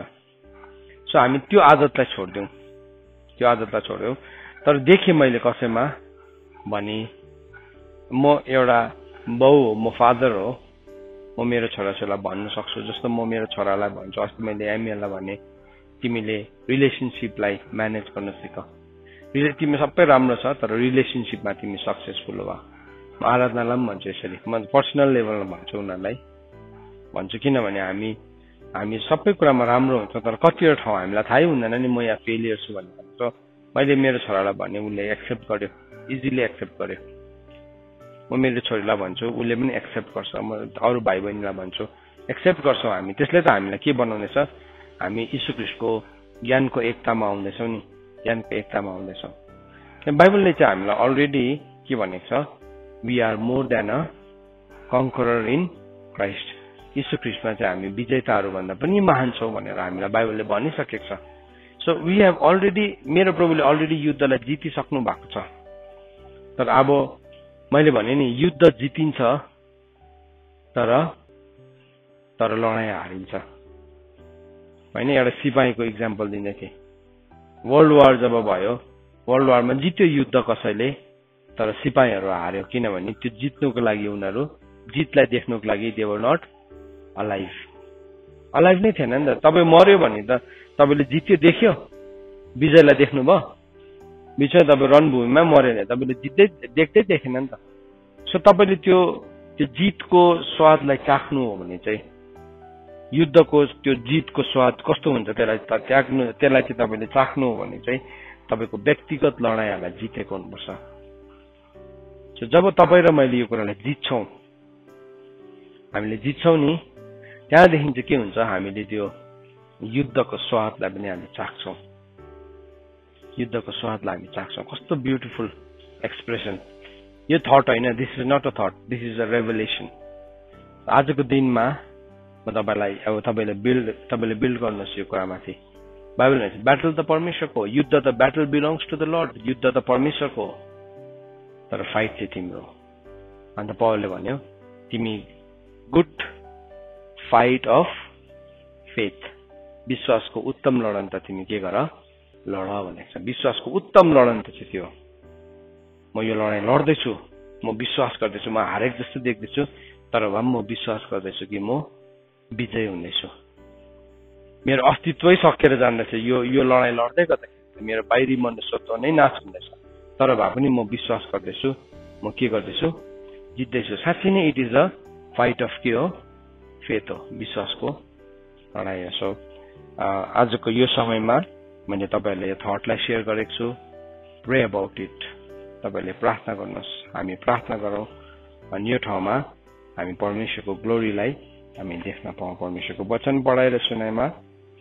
सो हामी त्यो आदतलाई छोड्यौँ। तर देखेँ मैले कसैमा भने, म एउटा बाउ हो, म फादर हो, म मेरो छोराछोरीलाई भन्न सक्छु। जस्तो म मेरो छोरालाई भन्छु, अस्ति मैले एमएललाई भने, तिमीले रिलेसनसिपलाई म्यानेज गर्न सिक। तिमी सबै राम्रो छ, तर रिलेसनसिपमा तिमी सक्सेसफुल हो। म आराधनालाई पनि भन्छु यसरी, म पर्सनल लेभलमा भन्छु उनीहरूलाई भन्छु, किनभने हामी सबै कुरामा राम्रो हुन्छ, तर कतिवटा ठाउँ हामीलाई थाहै हुँदैन नि म यहाँ फेलियर छु भन्ने। सो मैले मेरो छोरालाई भने उसले एक्सेप्ट गर्यो, इजिली एक्सेप्ट गर्यो। म मेरो छोरीलाई भन्छु, उसले पनि एक्सेप्ट गर्छ। म अरू भाइ बहिनीलाई भन्छु, एक्सेप्ट गर्छौँ हामी। त्यसले त हामीलाई के बनाउनेछ, हामी यीशु ख्रीष्टको ज्ञानको एकतामा आउँदैछौँ नि, ज्ञानको एकतामा आउँदैछौँ। बाइबलले चाहिँ हामीलाई अलरेडी के भनेको छ, we are more than a conqueror in Christ. यीशु ख्रीष्टमा चाहिँ हामी विजेताहरू भन्दा पनि महान छौँ भनेर हामीलाई बाइबलले भनिसकेको छ। सो वी हेभ अलरेडी, मेरो प्रभुले अलरेडी युद्धलाई जितिसक्नु भएको छ। तर अब मैले भने नि, युद्ध जितिन्छ तर लडाइँ हारिन्छ होइन। एउटा सिपाहीको इक्जाम्पल दिँदै थिएँ। वर्ल्ड वार जब भयो, वर्ल्ड वारमा जित्यो युद्ध कसैले, तर सिपाहीहरू हार्यो, किनभने त्यो जित्नुको लागि उनीहरू जितलाई देख्नुको लागि they were not alive. Alive नै थिएन नि त। तपाईँ मर्यो भने त तपाईँले जित्यो देख्यो, विजयलाई देख्नुभयो, बिचमा तपाईँ रणभूमिमा मर्यो भने तपाईँले देख्दै देखेन नि त। सो तपाईँले त्यो जितको स्वादलाई चाख्नु हो भने चाहिँ, युद्धको त्यो जितको स्वाद कस्तो हुन्छ त्यसलाई चाहिँ तपाईँले चाख्नु हो भने चाहिँ तपाईँको व्यक्तिगत लडाइँहरूलाई जितेको हुनुपर्छ। सो जब तपाईँ र मैले यो कुरालाई जित्छौँ, हामीले जित्छौँ नि, त्यहाँदेखि चाहिँ के हुन्छ, हामीले त्यो युद्धको स्वादलाई पनि हामी चाख्छौँ। युद्धको स्वादलाई हामी चाख्छौँ। कस्तो ब्युटिफुल एक्सप्रेसन। यो थट होइन, this is not a thought, this is a revelation. आजको दिनमा म तपाईँलाई अब तपाईँले बिल्ड गर्नुहोस् यो कुरामाथि। बाइबल भन्छ ब्याटल त परमेश्वरको हो, युद्ध त battle belongs to the Lord, युद्ध त परमेश्वरको हो, तर फाइट चाहिँ तिम्रो। अन्त पौलले भन्यो तिमी गुड फाइट अफ फेथ, विश्वासको उत्तम लडन त तिमी के गर, लड भनेको छ। विश्वासको उत्तम लडन त चाहिँ त्यो, म यो लडाइँ लड्दैछु, म विश्वास गर्दैछु, म हारेको जस्तो देख्दैछु, तर भए म विश्वास गर्दैछु कि म विजय हुनेछु। मेरो अस्तित्वै सकेर जाँदैछ यो लडाइँ लड्दै गर्दाखेरि, मेरो बाहिरी मनुष्यत्व नै नाश हुँदैछ, तर भए पनि म विश्वास गर्दैछु, म के गर्दैछु, जित्दैछु। साँच्चै नै it is a fight of के हो, फेथ हो, विश्वासको लडाइँ हो। सो आजको यो समयमा मैले तपाईँहरूलाई यो थटलाई सेयर गरेको छु। Pray about it. तपाईँले प्रार्थना गर्नुहोस्, हामी प्रार्थना गरौँ, अनि यो ठाउँमा हामी परमेश्वरको ग्लोरीलाई हामी देख्न पाऊँ। परमेश्वरको वचन पढाएर सुनाइमा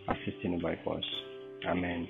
आशिष दिनुभएको होस्। आमेन।